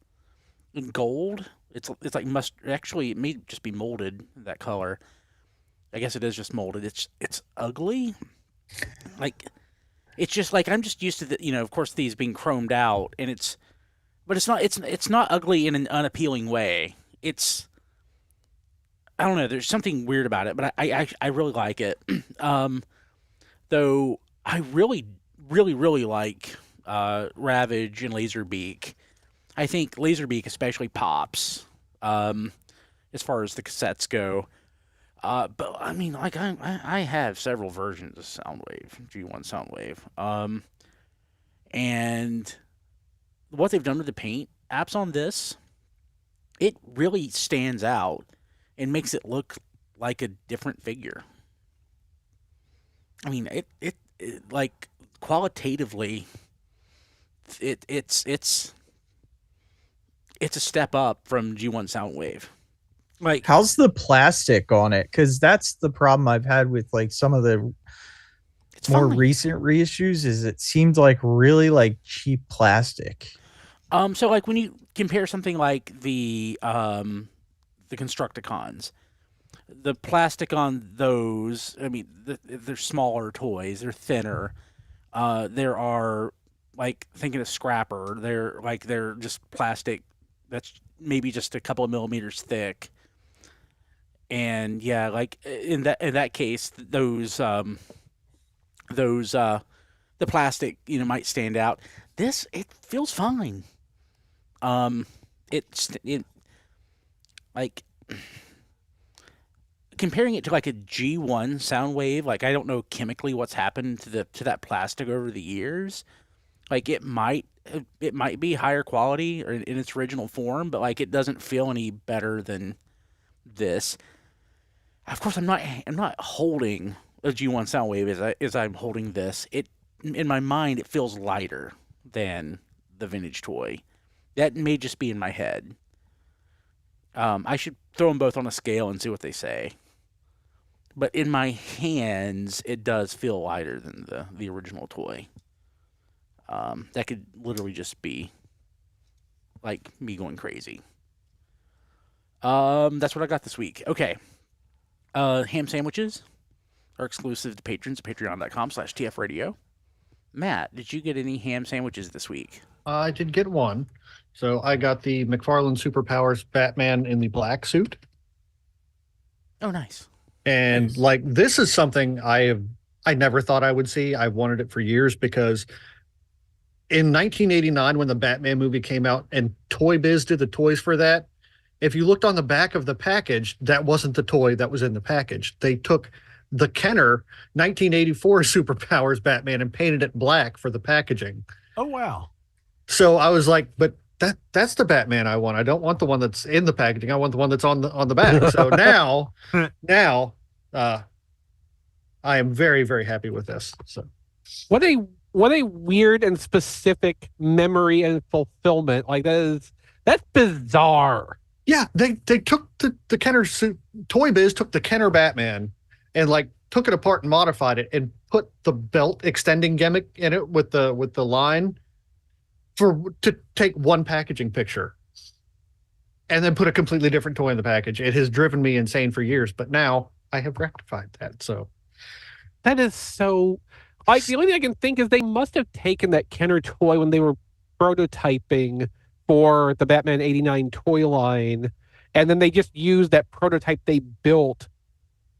in gold. It's like it may just be molded that color. I guess it is just molded. It's ugly. Like, it's just like, I'm just used to the, of course these being chromed out, and it's not ugly in an unappealing way. I don't know, there's something weird about it, but I really like it. Though I really, really, really like Ravage and Laserbeak. I think Laserbeak especially pops as far as the cassettes go. But I mean, like, I have several versions of Soundwave, G1 Soundwave. And what they've done with the paint apps on this, it really stands out and makes it look like a different figure. I mean, it like, qualitatively, it's a step up from G1 Soundwave. Like, how's the plastic on it? Because that's the problem I've had with like some of the more recent reissues. Is it seemed like really like cheap plastic. So like when you compare something like the Constructicons, the plastic on those, I mean, they're smaller toys, they're thinner. There are, like, thinking of Scrapper, they're just plastic that's maybe just a couple of millimeters thick. And yeah, like in that case, those the plastic, might stand out. This, it feels fine. It like, comparing it to like a G1 Soundwave, like, I don't know chemically what's happened to that plastic over the years. Like, it might be higher quality or in its original form, but like, it doesn't feel any better than this. Of course, I'm not holding a G1 Soundwave as I'm holding this. In my mind, it feels lighter than the vintage toy. That may just be in my head. I should throw them both on a scale and see what they say. But in my hands, it does feel lighter than the original toy. That could literally just be like me going crazy. That's what I got this week. Okay. Ham sandwiches are exclusive to patrons at patreon.com/tfradio. Matt, did you get any ham sandwiches this week? I did get one. So I got the McFarlane Superpowers Batman in the black suit. Oh, nice. And nice. Like, this is something I never thought I would see. I wanted it for years because in 1989, when the Batman movie came out and Toy Biz did the toys for that, if you looked on the back of the package, that wasn't the toy that was in the package. They took the Kenner 1984 Superpowers Batman and painted it black for the packaging. Oh, wow. So I was like, but that's the Batman I want. I don't want the one that's in the packaging. I want the one that's on the back. So now, I am very, very happy with this. So what a weird and specific memory and fulfillment. Like that's bizarre. Yeah, they took the Kenner suit. Toy Biz took the Kenner Batman and like took it apart and modified it and put the belt extending gimmick in it with the line to take one packaging picture and then put a completely different toy in the package. It has driven me insane for years, but now I have rectified that. So that is so. Like the only thing I can think is they must have taken that Kenner toy when they were prototyping for the Batman '89 toy line, and then they just used that prototype they built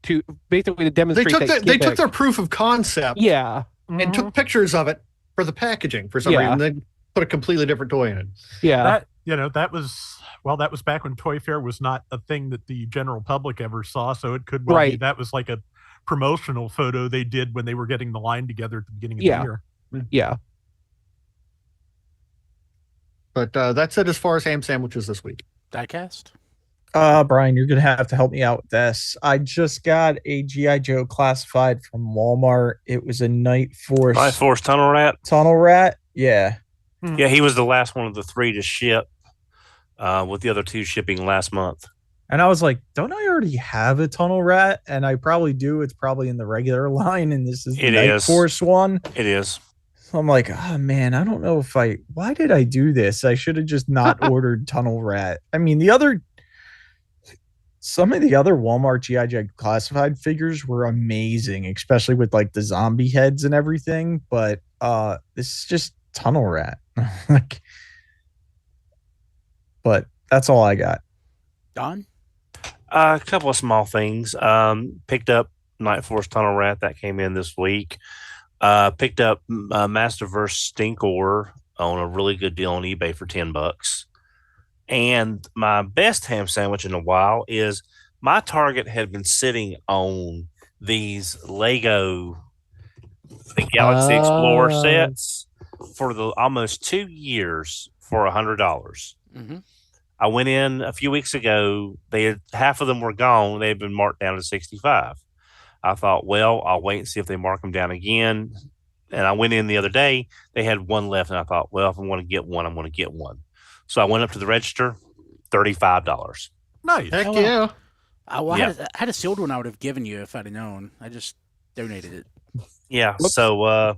to basically to demonstrate they took their proof of concept, and took pictures of it for the packaging for some reason. And then put a completely different toy in it. Yeah, that was back when Toy Fair was not a thing that the general public ever saw, so it could well be that was like a promotional photo they did when they were getting the line together at the beginning of the year. Yeah. But that's it as far as ham sandwiches this week. Diecast? Brian, you're going to have to help me out with this. I just got a G.I. Joe classified from Walmart. It was a Night Force Tunnel Rat? Tunnel Rat? Yeah. Yeah, he was the last one of the 3 to ship, with the other 2 shipping last month. And I was like, don't I already have a Tunnel Rat? And I probably do. It's probably in the regular line, and this is the Night Force one. It is. So I'm like, oh man, I don't know why did I do this? I should have just not ordered Tunnel Rat. I mean, some of the other Walmart G.I. Joe classified figures were amazing, especially with like the zombie heads and everything. But this is just Tunnel Rat. But that's all I got. Don? A couple of small things. Picked up Night Force Tunnel Rat that came in this week. Picked up Masterverse Stinkor on a really good deal on eBay for $10. And my best ham sandwich in a while is my target had been sitting on these Lego the Galaxy Explorer sets for almost 2 years for $100. Mm-hmm. I went in a few weeks ago. Half of them were gone. They had been marked down to $65. I thought, well, I'll wait and see if they mark them down again. And I went in the other day. They had one left, and I thought, well, if I want to get one, I'm going to get one. So I went up to the register, $35. Nice. Heck yeah. I had a sealed one I would have given you if I'd have known. I just donated it. Yeah. Whoops. So,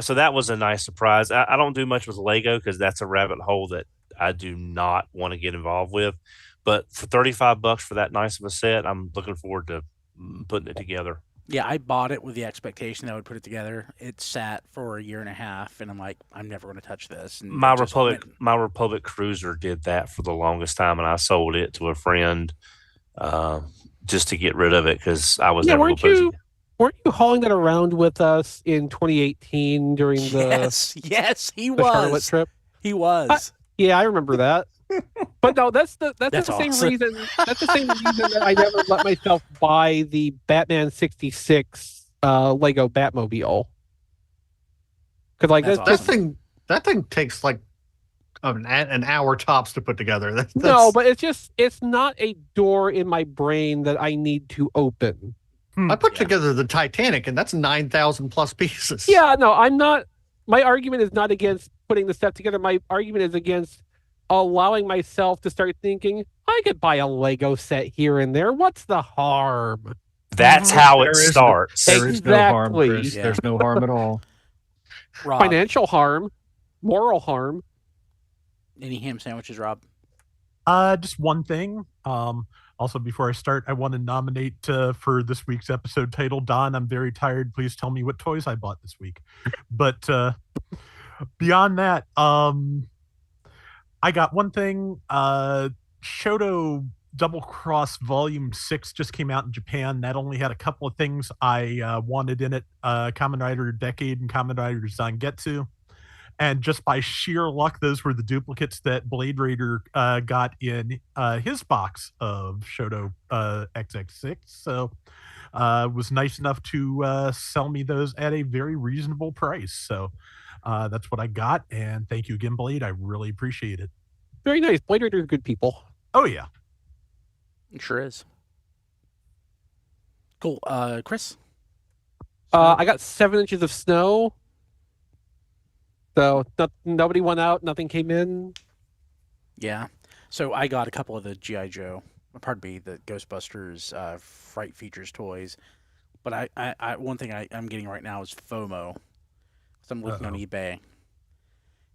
so that was a nice surprise. I don't do much with Lego because that's a rabbit hole that I do not want to get involved with. But for $35 for that nice of a set, I'm looking forward to putting it together. Yeah, I bought it with the expectation that I would put it together. It sat for a year and a half, and I'm like, I'm never going to touch this. And my Republic Cruiser did that for the longest time, and I sold it to a friend just to get rid of it because I was never going to put it. Weren't you hauling that around with us in 2018 during the yes, he the was Charlotte trip? He was. I remember that. But no, that's the awesome. same reason. That's the same reason that I never let myself buy the Batman '66 Lego Batmobile. Because like awesome. that thing takes like an hour tops to put together. That's... No, but it's not a door in my brain that I need to open. I put together the Titanic, and that's 9,000 plus pieces. Yeah, no, I'm not. My argument is not against putting the stuff together. My argument is against allowing myself to start thinking, I could buy a Lego set here and there. What's the harm? That's how it starts. There is no harm, Chris. Yeah. There's no harm at all. Rob, Financial harm, moral harm. any ham sandwiches, Rob? Just one thing. Also, before I start, I want to nominate for this week's episode title, Don, I'm very tired. Please tell me what toys I bought this week. But beyond that, I got one thing. Shoto Double Cross Volume 6 just came out in Japan. That only had a couple of things I wanted in it. Kamen Rider Decade and Kamen Rider Zangetsu. And just by sheer luck, those were the duplicates that Blade Raider got in his box of Shoto XX6. So was nice enough to sell me those at a very reasonable price. So that's what I got. And thank you again, Blade. I really appreciate it. Very nice. Blade Raiders are good people. Oh, yeah. It sure is. Cool. Chris? I got 7 inches of snow. So nobody went out. Nothing came in. Yeah. So I got a couple of the G.I. Joe, the Ghostbusters Fright Features toys. But I one thing I'm getting right now is FOMO. So I'm looking on eBay.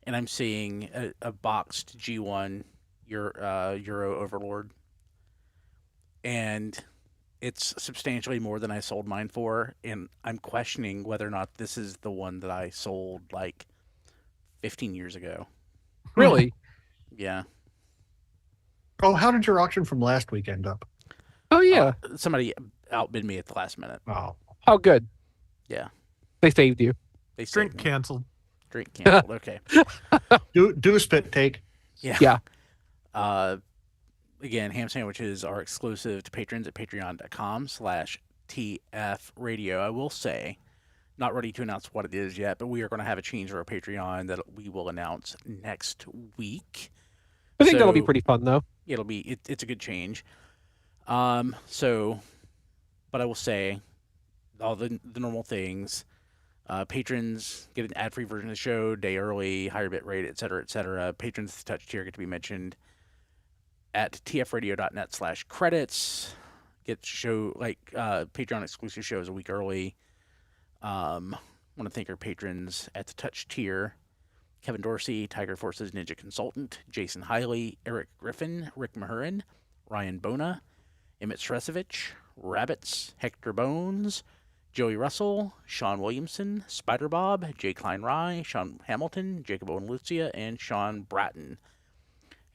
And I'm seeing a boxed G1 Euro Overlord. And it's substantially more than I sold mine for. And I'm questioning whether or not this is the one that I sold like 15 years ago. Really? Yeah. Oh, how did your auction from last week end up? Oh, yeah. Somebody outbid me at the last minute. Oh, good. Yeah. They saved you. They saved Drink me. canceled. Drink canceled. Okay. Do a spit take. Yeah. Again, ham sandwiches are exclusive to patrons at patreon.com/TFradio. I will say, not ready to announce what it is yet, but we are going to have a change to our Patreon that we will announce next week. I think that'll be pretty fun, though. It's a good change. But I will say all the normal things. Patrons get an ad-free version of the show, day early, higher bit rate, et cetera, et cetera. Patrons with the touch tier get to be mentioned at tfradio.net/credits. Get show Patreon exclusive shows a week early. Want to thank our patrons at the touch tier: Kevin Dorsey, Tiger Forces Ninja Consultant, Jason Hiley, Eric Griffin, Rick Mahurin, Ryan Bona, Emmett Stresovich, Rabbits, Hector Bones, Joey Russell, Sean Williamson, Spider Bob, Jay Klein Rye, Sean Hamilton, Jacob Owen Lucia, and Sean Bratton.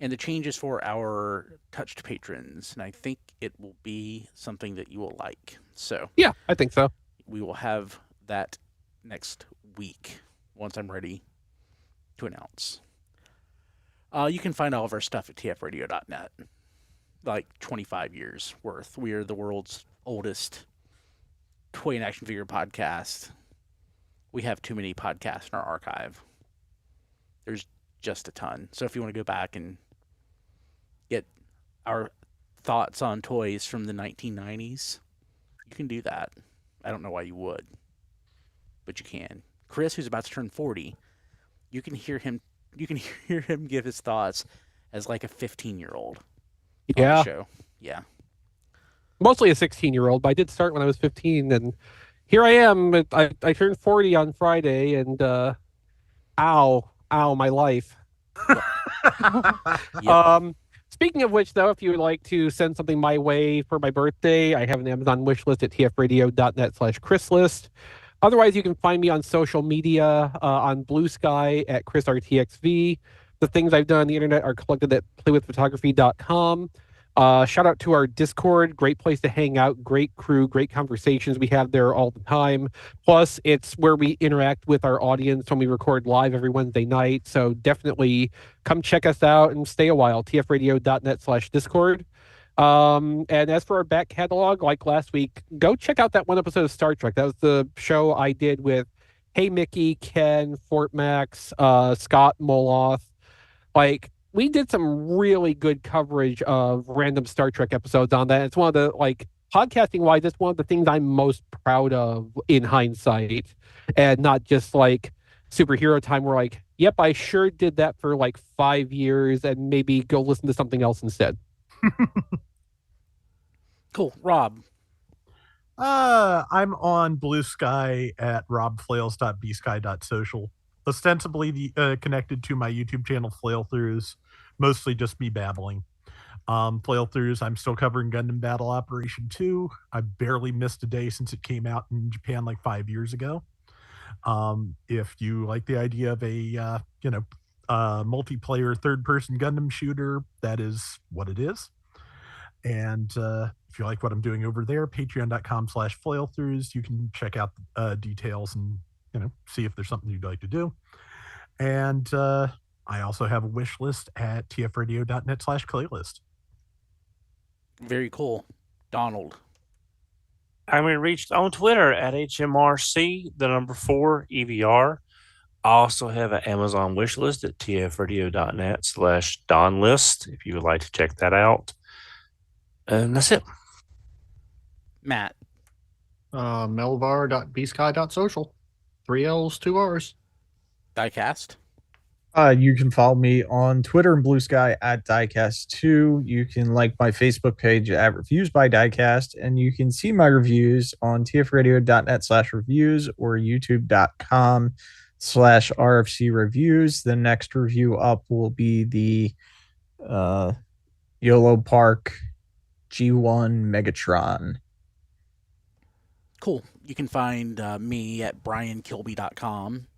And the change is for our touched patrons, and I think it will be something that you will like. So yeah, I think so. We will have that next week once I'm ready to announce. You can find all of our stuff at tfradio.net. Like 25 years worth. We are the world's oldest toy and action figure podcast. We have too many podcasts in our archive. There's just a ton. So if you want to go back and get our thoughts on toys from the 1990s, you can do that. I don't know why you would, but you can. Chris, who's about to turn 40, you can hear him give his thoughts as like a 15-year-old. Yeah. On the show. Yeah. Mostly a 16-year-old, but I did start when I was 15, and here I am. I turned 40 on Friday, and ow, my life. Yep. Speaking of which, though, if you would like to send something my way for my birthday, I have an Amazon wish list at tfradio.net/chrislist. Otherwise, you can find me on social media on Blue Sky at ChrisRTXV. The things I've done on the internet are collected at playwithphotography.com. Shout out to our Discord. Great place to hang out. Great crew. Great conversations we have there all the time. Plus, it's where we interact with our audience when we record live every Wednesday night. So definitely come check us out and stay a while. tfradio.net/Discord. And as for our back catalog, like last week, go check out that one episode of Star Trek. That was the show I did with Hey Mickey, Ken, Fort Max, Scott Moloth. Like, we did some really good coverage of random Star Trek episodes on that. It's one of the, podcasting wise, it's one of the things I'm most proud of in hindsight, and not just superhero time where yep, I sure did that for 5 years, and maybe go listen to something else instead. Cool. Rob. I'm on Blue Sky at robflails.bsky.social. Ostensibly connected to my YouTube channel, Flail Throughs, mostly just me babbling. Flail Throughs, I'm still covering Gundam Battle Operation 2. I barely missed a day since it came out in Japan 5 years ago. If you like the idea of a multiplayer third-person Gundam shooter, that is what it is. And if you like what I'm doing over there, patreon.com/flailthroughs, you can check out details and see if there's something you'd like to do. And I also have a wish list at tfradio.net/playlist. Very cool. Donald. I'm reached on Twitter at HMRC, the number 4 EVR. I also have an Amazon wish list at tfradio.net/Don list if you would like to check that out. And that's it. Matt. Melvar.bsky.social. 3 L's, 2 R's. Diecast. You can follow me on Twitter and Blue Sky at Diecast2. You can like my Facebook page at Reviews by Diecast, and you can see my reviews on tfradio.net/reviews or youtube.com/RFC reviews. The next review up will be the YOLO Park G1 Megatron. Cool. You can find me at briankilby.com,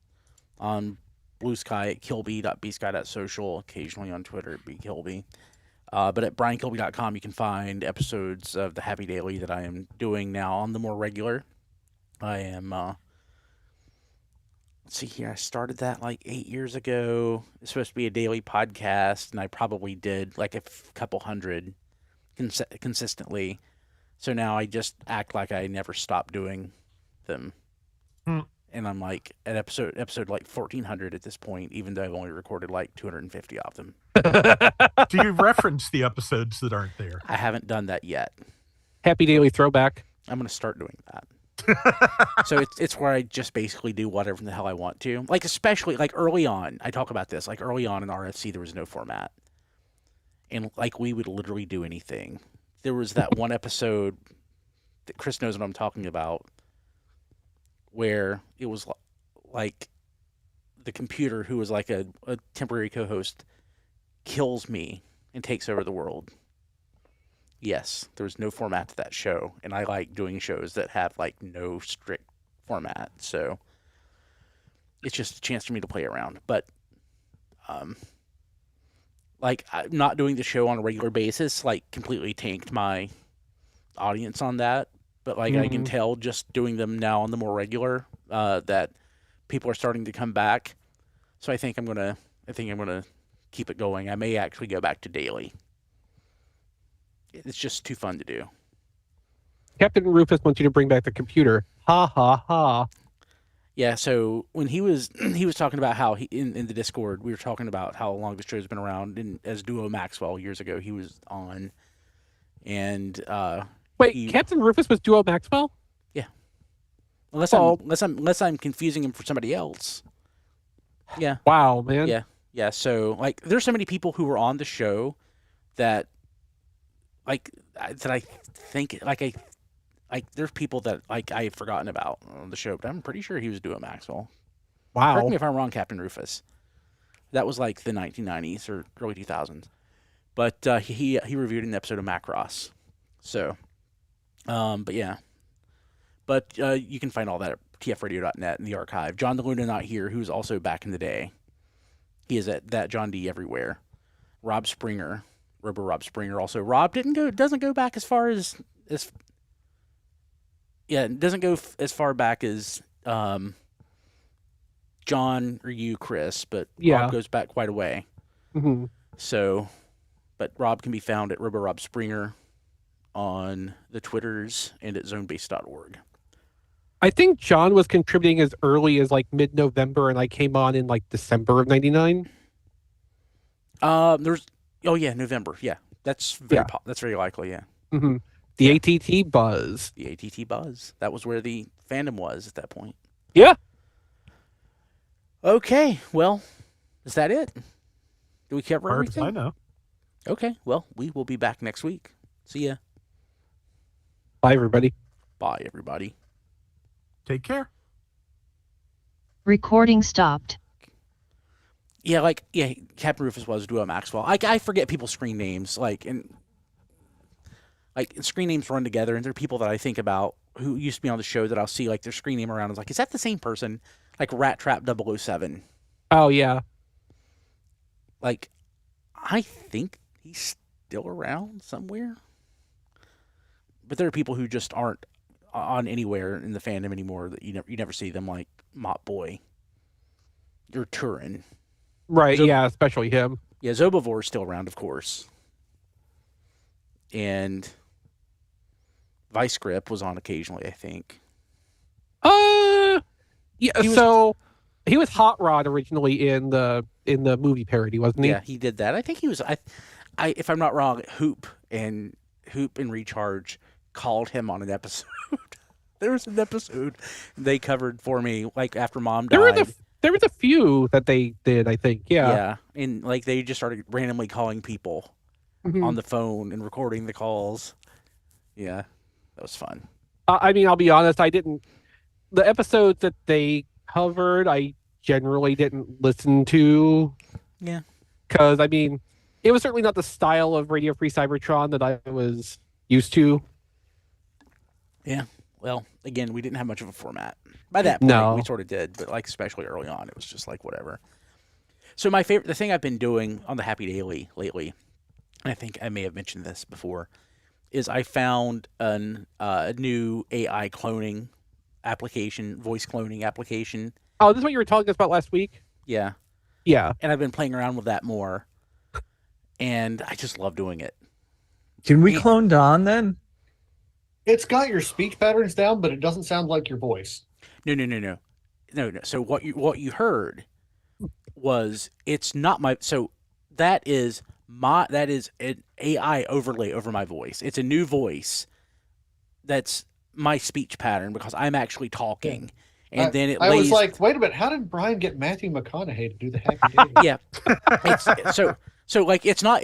on Blue Sky at kilby.bsky.social, occasionally on Twitter at bkilby. But at briankilby.com, you can find episodes of the Happy Daily that I am doing now on the more regular. I am, let's see here, I started that like 8 years ago. It's supposed to be a daily podcast, and I probably did like a couple hundred consistently. So now I just act like I never stopped doing them. And I'm like at episode like 1400 at this point, even though I've only recorded like 250 of them. Do you reference the episodes that aren't there? I haven't done that yet. Happy Daily Throwback. I'm going to start doing that. So it's where I just basically do whatever the hell I want to. Like, especially like early on, I talk about this, like early on in RFC, there was no format. And like we would literally do anything. There was that one episode that Chris knows what I'm talking about, where it was like the computer, who was like a temporary co-host, kills me and takes over the world. Yes, there was no format to that show, and I like doing shows that have like no strict format, so it's just a chance for me to play around. But like, not doing the show on a regular basis like completely tanked my audience on that. But like, I can tell just doing them now on the more regular that people are starting to come back. So I think I'm gonna keep it going. I may actually go back to daily. It's just too fun to do. Captain Rufus wants you to bring back the computer. Ha ha ha. Yeah, so when he was talking about how in the Discord, we were talking about how long the show's been around, and as Duo Maxwell years ago he was on, and wait, Captain Rufus was Duo Maxwell? Yeah. Unless I'm confusing him for somebody else. Yeah. Wow, man. Yeah. Yeah, so like there's so many people who were on the show that I think there's people that like I've forgotten about on the show, but I'm pretty sure he was Duo Maxwell. Wow. Correct me if I'm wrong, Captain Rufus. That was like the 1990s or early 2000s. But he reviewed an episode of Macross. So, but yeah. But you can find all that at tfradio.net in the archive. John DeLuna not here, who's also back in the day. He is at that John D everywhere. Rob Springer, Rob Springer also. Rob doesn't go back as far as it doesn't go as far back as John or you, Chris, but Rob goes back quite a way. Mm-hmm. So, but Rob can be found at Rob Springer on the Twitters and at zonebase.org. I think John was contributing as early as like mid-November, and I came on in like December of '99. November. Yeah, that's very likely. Yeah. Mm-hmm. The ATT buzz. The ATT buzz. That was where the fandom was at that point. Yeah. Okay. Well, is that it? Do we cover everything? I know. Okay. Well, we will be back next week. See ya. Bye, everybody. Bye, everybody. Take care. Recording stopped. Yeah, Captain Rufus was Duo Maxwell. I forget people's screen names. And screen names run together, and there are people that I think about who used to be on the show that I'll see like their screen name around. I was like, is that the same person? Like Rat Trap 007. Oh yeah. Like, I think he's still around somewhere. But there are people who just aren't on anywhere in the fandom anymore that you never see them, like Mop Boy. You're Turin. Right, yeah, especially him. Yeah, Zobovor is still around, of course. And Vice Grip was on occasionally, I think. Yeah. He was Hot Rod originally in the movie parody, wasn't he? Yeah, he did that. I think he was. I if I'm not wrong, Hoop and Recharge called him on an episode. There was an episode they covered for me, like after Mom died. There was a few that they did, I think. Yeah. Yeah, and like they just started randomly calling people on the phone and recording the calls. Yeah, that was fun. I mean, I'll be honest. The episodes that they covered, I generally didn't listen to. Yeah. Because, I mean, it was certainly not the style of Radio Free Cybertron that I was used to. Yeah. Well, again, we didn't have much of a format. By that point, we sort of did, but like especially early on, it was just like whatever. So the thing I've been doing on the Happy Daily lately, and I think I may have mentioned this before, is I found a new AI cloning application, voice cloning application. Oh, this is what you were talking about last week? Yeah. Yeah. And I've been playing around with that more. And I just love doing it. Can we clone Don then? It's got your speech patterns down, but it doesn't sound like your voice. No. So what you heard was it's not my that is an AI overlay over my voice. It's a new voice that's my speech pattern because I'm actually talking. Yeah. And I was like, wait a minute, how did Brian get Matthew McConaughey to do the Happy Daily? Yeah. So like it's not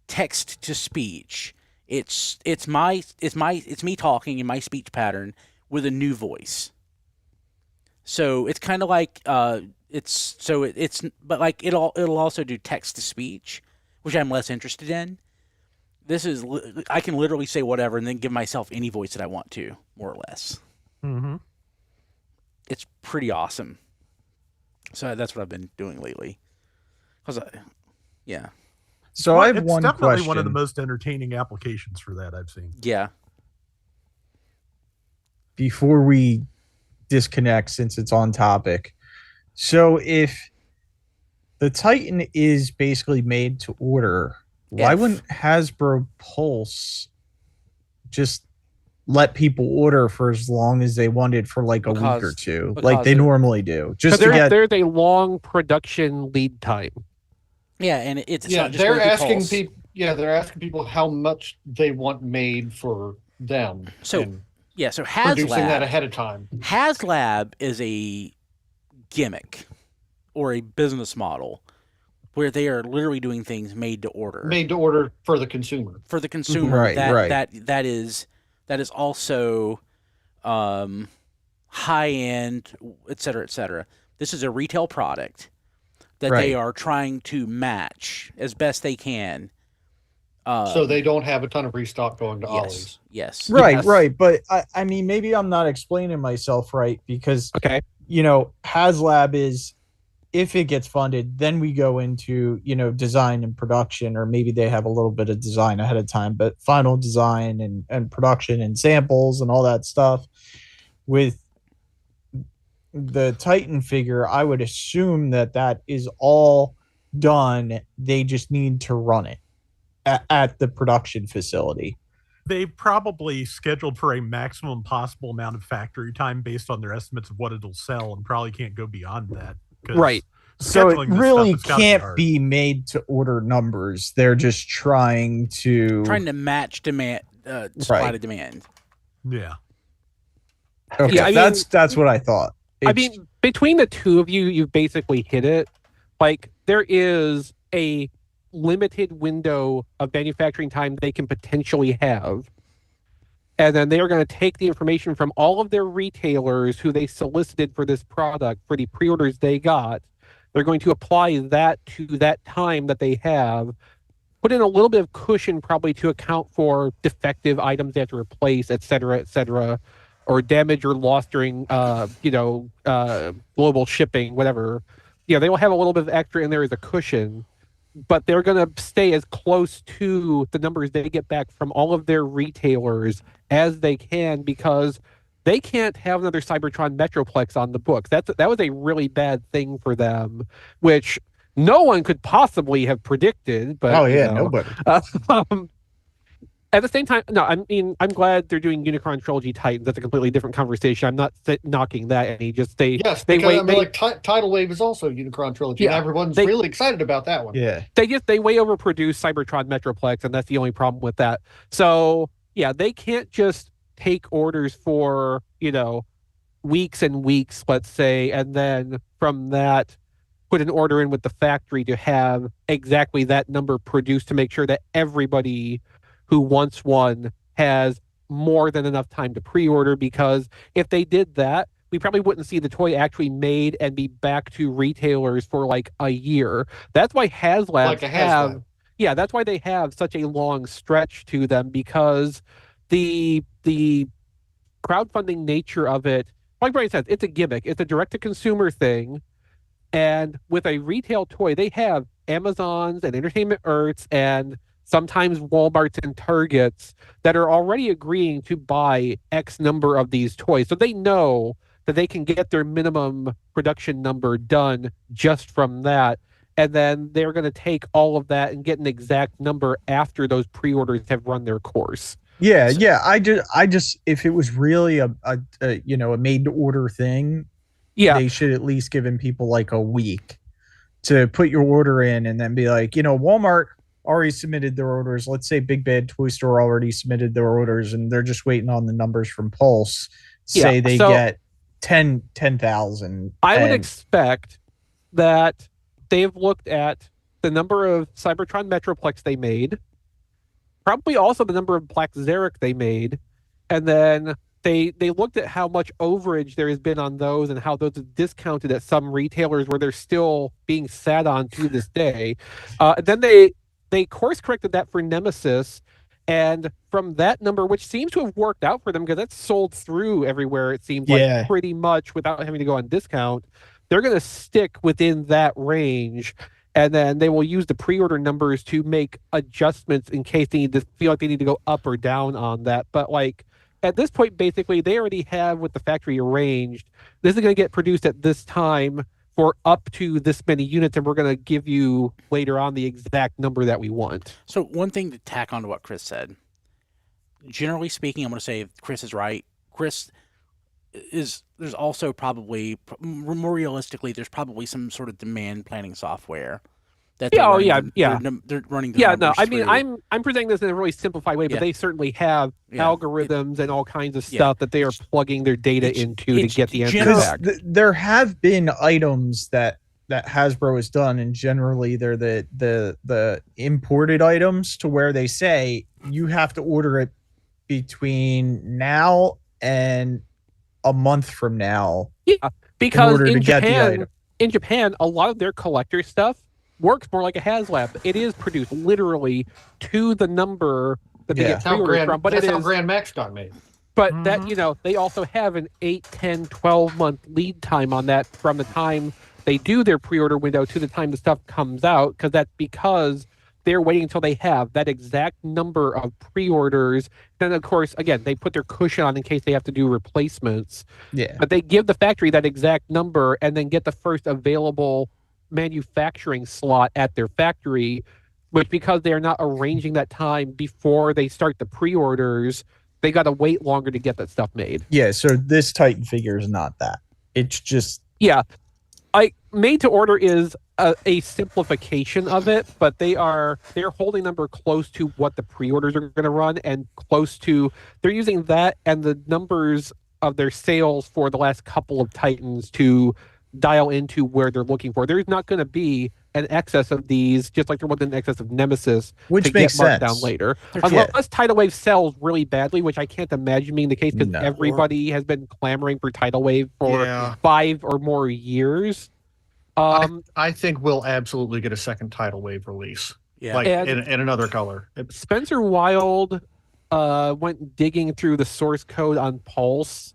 text to speech. It's me talking in my speech pattern with a new voice. So it's kind of like but like it'll also do text to speech, which I'm less interested in. I can literally say whatever and then give myself any voice that I want to, more or less. Mm-hmm. It's pretty awesome. So that's what I've been doing lately. Yeah. So I have one question. It's definitely one of the most entertaining applications for that I've seen. Yeah. Before we disconnect, since it's on topic. So if the Titan is basically made to order, why wouldn't Hasbro Pulse just let people order for as long as they wanted for like a week or two, like they normally do? Just there's a long production lead time. Yeah, and it's not just they're asking people. Yeah, they're asking people how much they want made for them. So HasLab, producing that ahead of time. HasLab is a gimmick or a business model where they are literally doing things made to order. Made to order for the consumer. For the consumer. Right. That is also high end, et cetera, et cetera. This is a retail product that they are trying to match as best they can. So they don't have a ton of restock going to Ollie's. Yes. Right. But I mean, maybe I'm not explaining myself right because, HasLab is, if it gets funded, then we go into, design and production, or maybe they have a little bit of design ahead of time, but final design and production and samples and all that stuff. With the Titan figure, I would assume that is all done. They just need to run it at the production facility. They probably scheduled for a maximum possible amount of factory time based on their estimates of what it'll sell, and probably can't go beyond that. Right. So it really can't be made to order numbers. They're just trying to match demand, supply to demand. Yeah. Okay, yeah, that's what I thought. I mean, between the two of you, you've basically hit it. Like, there is a limited window of manufacturing time they can potentially have. And then they are going to take the information from all of their retailers who they solicited for this product, for the pre-orders they got. They're going to apply that to that time that they have, put in a little bit of cushion probably to account for defective items they have to replace, et cetera, or damage or loss during, global shipping, whatever. Yeah, they will have a little bit of extra in there as a cushion, but they're going to stay as close to the numbers they get back from all of their retailers as they can, because they can't have another Cybertron Metroplex on the books. That was a really bad thing for them, which no one could possibly have predicted. But nobody. At the same time, no, I mean, I'm glad they're doing Unicron Trilogy Titans. That's a completely different conversation. I'm not knocking that any. Just Yes, they because wait. I mean, like Tidal Wave is also Unicron Trilogy, and everyone's really excited about that one. Yeah. They way overproduce Cybertron Metroplex, and that's the only problem with that. So yeah, they can't just take orders for, weeks and weeks, let's say, and then from that put an order in with the factory to have exactly that number produced to make sure that everybody who wants one has more than enough time to pre-order, because if they did that, we probably wouldn't see the toy actually made and be back to retailers for like a year. That's why HasLabs that's why they have such a long stretch to them, because the crowdfunding nature of it, like Brian says, it's a gimmick. It's a direct-to-consumer thing. And with a retail toy, they have Amazons and Entertainment Earths and sometimes Walmarts and Targets that are already agreeing to buy X number of these toys. So they know that they can get their minimum production number done just from that. And then they're going to take all of that and get an exact number after those pre-orders have run their course. Yeah, yeah. I just if it was really a made to order thing, they should at least given people like a week to put your order in, and then be like, Walmart already submitted their orders. Let's say Big Bad Toy Store already submitted their orders, and they're just waiting on the numbers from Pulse. Say they get 10,000. I would expect that they've looked at the number of Cybertron Metroplex they made, probably also the number of Black Xeric they made, and then they looked at how much overage there has been on those and how those are discounted at some retailers where they're still being sat on to this day. Then they course corrected that for Nemesis, and from that number, which seems to have worked out for them because that's sold through everywhere, it seems like pretty much without having to go on discount, they're going to stick within that range. And then they will use the pre-order numbers to make adjustments in case they feel like they need to go up or down on that. But like at this point, basically, they already have with the factory arranged, this is going to get produced at this time for up to this many units, and we're going to give you later on the exact number that we want. So one thing to tack on to what Chris said, generally speaking, I'm going to say if Chris is right. There's also probably, more realistically, there's probably some sort of demand planning software that they're running the numbers I mean, through. I'm presenting this in a really simplified way, but they certainly have algorithms and all kinds of stuff that they are plugging their data into to get the answer back. There have been items that Hasbro has done, and generally they're the imported items to where they say you have to order it between now and a month from now. Yeah, because in Japan, a lot of their collector stuff works more like a HasLab. It is produced literally to the number that they get pre-orders from. But that's how Grand Max got made. But that, they also have an 8, 10, 12-month lead time on that from the time they do their pre-order window to the time the stuff comes out, because they're waiting until they have that exact number of pre-orders. Then, of course, again, they put their cushion on in case they have to do replacements. Yeah. But they give the factory that exact number and then get the first available manufacturing slot at their factory, which, because they're not arranging that time before they start the pre-orders, they got to wait longer to get that stuff made. Yeah, so this Titan figure is not that. It's just... Yeah. Made to order is a simplification of it, but they're holding number close to what the pre-orders are going to run, and they're using that and the numbers of their sales for the last couple of Titans to dial into where they're looking for. There's not going to be an excess of these, just like there wasn't an excess of Nemesis, which makes sense down later. Unless Tidal Wave sells really badly, which I can't imagine being the case, because everybody has been clamoring for Tidal Wave for 5 or more years. I think we'll absolutely get a second Tidal Wave release, in another color. Spencer Wild went digging through the source code on Pulse,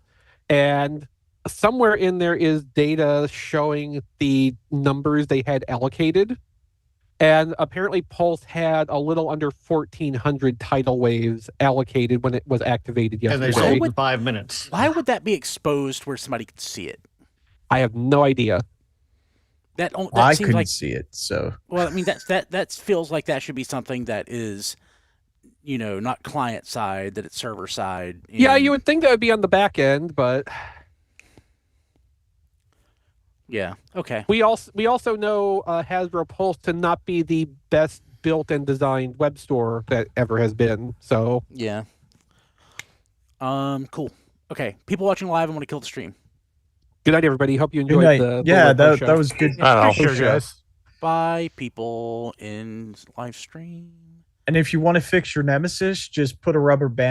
and somewhere in there is data showing the numbers they had allocated. And apparently Pulse had a little under 1,400 Tidal Waves allocated when it was activated yesterday. And they sold in 5 minutes. Why would that be exposed where somebody could see it? I have no idea. I couldn't see it, so... Well, I mean, that feels like that should be something that is not client side, that it's server side. Yeah, you would think that would be on the back end, but yeah, okay. We also know Hasbro Pulse to not be the best built and designed web store that ever has been. So yeah. Cool. Okay, people watching live, I'm going to kill the stream. Good night, everybody. Hope you enjoyed the that was good. Sure, guys. Bye, people in live stream. And if you want to fix your nemesis, just put a rubber band